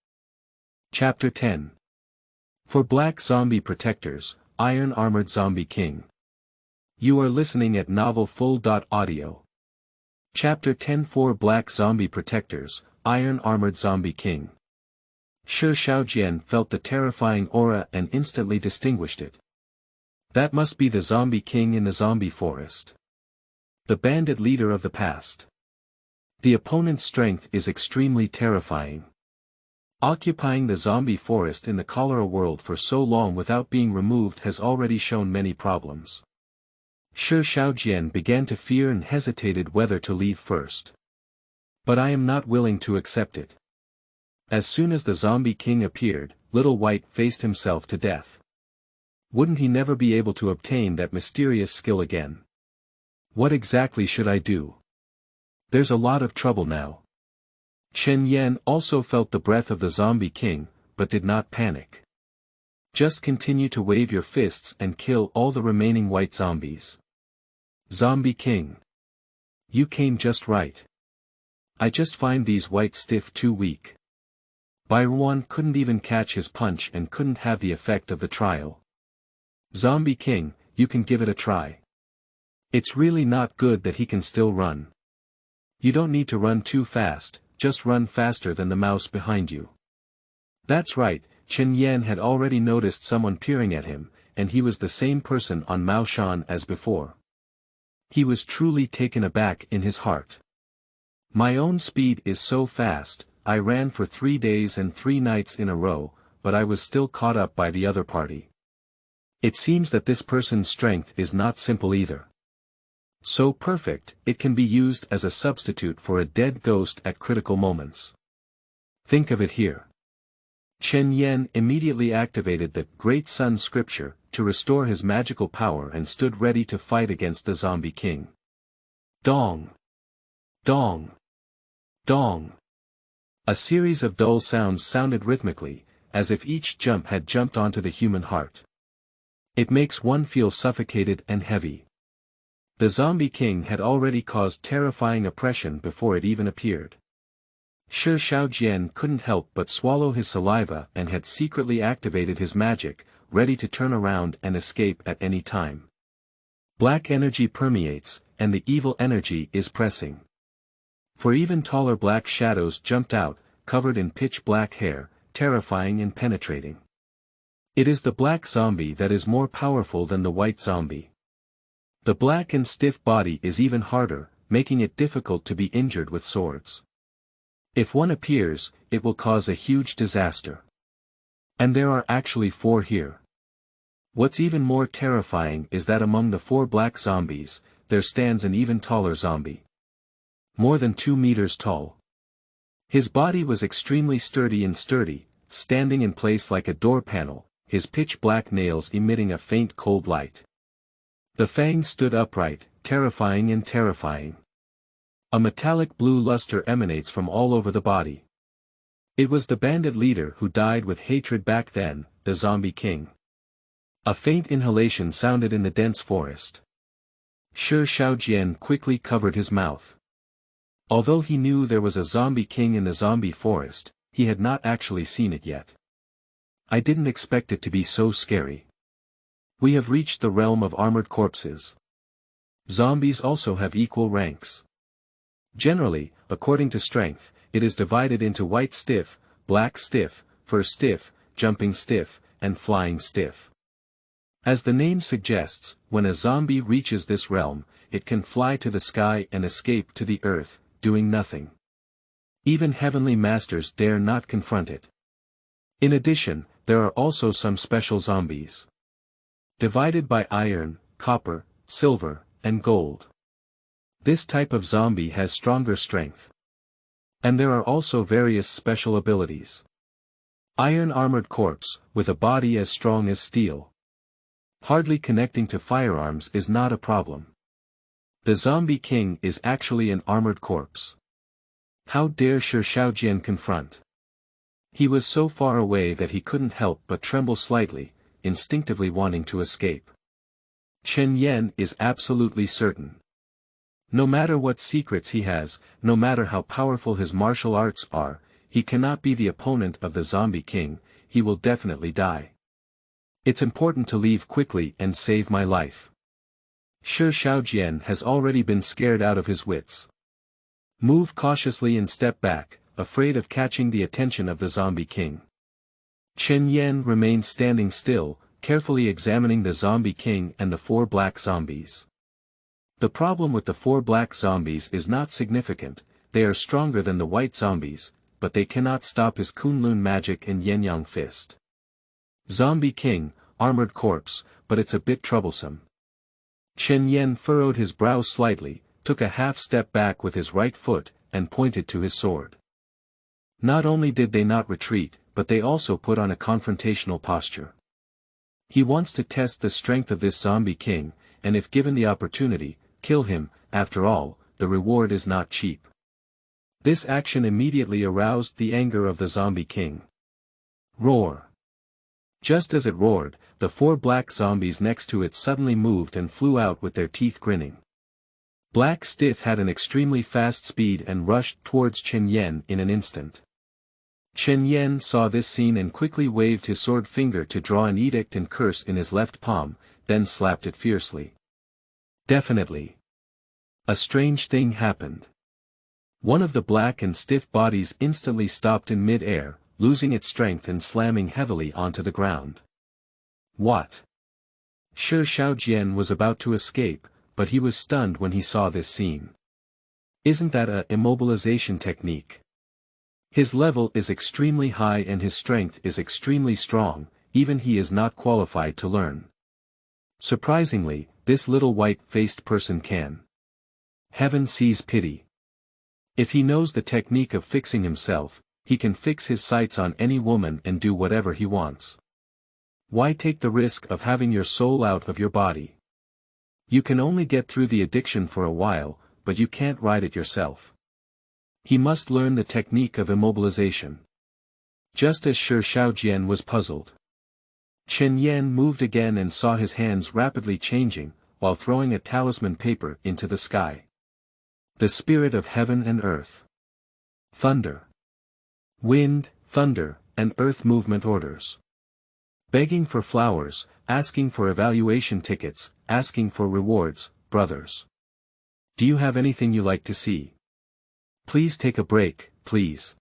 Chapter 10. For Black Zombie Protectors, Iron Armored Zombie King. You are listening at novel fooled.audio. Chapter 10 For Black Zombie Protectors, Iron Armored Zombie King. Shi Shaojian felt the terrifying aura and instantly distinguished it. That must be the Zombie King in the zombie forest. The bandit leader of the past. The opponent's strength is extremely terrifying. Occupying the zombie forest in the cholera world for so long without being removed has already shown many problems. Shi Shaojian began to fear and hesitated whether to leave first. But I am not willing to accept it. As soon as the Zombie King appeared, Little White faced himself to death. Wouldn't he never be able to obtain that mysterious skill again? What exactly should I do? There's a lot of trouble now. Chen Yan also felt the breath of the Zombie King, but did not panic. Just continue to wave your fists and kill all the remaining white zombies. Zombie King. You came just right. I just find these white stiff too weak. Byron couldn't even catch his punch and couldn't have the effect of the trial. Zombie King, you can give it a try. It's really not good that he can still run. You don't need to run too fast, just run faster than the mouse behind you. That's right, Chen Yan had already noticed someone peering at him, and he was the same person on Maoshan as before. He was truly taken aback in his heart. My own speed is so fast, I ran for 3 days and 3 nights in a row, but I was still caught up by the other party. It seems that this person's strength is not simple either. So perfect, it can be used as a substitute for a dead ghost at critical moments. Think of it here. Chen Yan immediately activated the Great Sun Scripture to restore his magical power and stood ready to fight against the Zombie King. Dong! Dong! Dong! A series of dull sounds sounded rhythmically, as if each jump had jumped onto the human heart. It makes one feel suffocated and heavy. The Zombie King had already caused terrifying oppression before it even appeared. Shi Shaojian couldn't help but swallow his saliva and had secretly activated his magic, ready to turn around and escape at any time. Black energy permeates, and the evil energy is pressing. For even taller black shadows jumped out, covered in pitch black hair, terrifying and penetrating. It is the black zombie that is more powerful than the white zombie. The black and stiff body is even harder, making it difficult to be injured with swords. If one appears, it will cause a huge disaster. And there are actually 4 here. What's even more terrifying is that among the 4 black zombies, there stands an even taller zombie. More than 2 meters tall. His body was extremely sturdy, standing in place like a door panel, his pitch black nails emitting a faint cold light. The fangs stood upright, terrifying and terrifying. A metallic blue luster emanates from all over the body. It was the bandit leader who died with hatred back then, the Zombie King. A faint inhalation sounded in the dense forest. Shi Shaojian quickly covered his mouth. Although he knew there was a Zombie King in the zombie forest, he had not actually seen it yet. I didn't expect it to be so scary. We have reached the realm of armored corpses. Zombies also have equal ranks. Generally, according to strength, it is divided into white stiff, black stiff, fur stiff, jumping stiff, and flying stiff. As the name suggests, when a zombie reaches this realm, it can fly to the sky and escape to the earth, doing nothing. Even heavenly masters dare not confront it. In addition, there are also some special zombies. Divided by iron, copper, silver, and gold. This type of zombie has stronger strength. And there are also various special abilities. Iron armored corpse, with a body as strong as steel. Hardly connecting to firearms is not a problem. The Zombie King is actually an armored corpse. How dare Shi Shaojian confront? He was so far away that he couldn't help but tremble slightly, instinctively wanting to escape. Chen Yan is absolutely certain. No matter what secrets he has, no matter how powerful his martial arts are, he cannot be the opponent of the Zombie King, he will definitely die. It's important to leave quickly and save my life. Shi Shaojian has already been scared out of his wits. Move cautiously and step back, afraid of catching the attention of the Zombie King. Chen Yan remained standing still, carefully examining the Zombie King and the 4 black zombies. The problem with the 4 black zombies is not significant, they are stronger than the white zombies, but they cannot stop his Kunlun Magic and Yanyang fist. Zombie King, armored corpse, but it's a bit troublesome. Chen Yan furrowed his brow slightly, took a half step back with his right foot, and pointed to his sword. Not only did they not retreat, but they also put on a confrontational posture. He wants to test the strength of this Zombie King, and if given the opportunity, kill him. After all, the reward is not cheap. This action immediately aroused the anger of the Zombie King. Roar! Just as it roared, the 4 black zombies next to it suddenly moved and flew out with their teeth grinning. Black Stiff had an extremely fast speed and rushed towards Chen Yan in an instant. Chen Yan saw this scene and quickly waved his sword finger to draw an edict and curse in his left palm, then slapped it fiercely. Definitely. A strange thing happened. One of the black and stiff bodies instantly stopped in mid-air, losing its strength and slamming heavily onto the ground. What? Shi Shaojian was about to escape, but he was stunned when he saw this scene. Isn't that a immobilization technique? His level is extremely high and his strength is extremely strong, even he is not qualified to learn. Surprisingly, this little white-faced person can. Heaven sees pity. If he knows the technique of fixing himself, he can fix his sights on any woman and do whatever he wants. Why take the risk of having your soul out of your body? You can only get through the addiction for a while, but you can't ride it yourself. He must learn the technique of immobilization. Just as Shi Shaojian was puzzled. Chen Yan moved again and saw his hands rapidly changing, while throwing a talisman paper into the sky. The spirit of heaven and earth. Thunder. Wind, thunder, and earth movement orders. Begging for flowers, asking for evaluation tickets, asking for rewards, brothers. Do you have anything you like to see? Please take a break, please.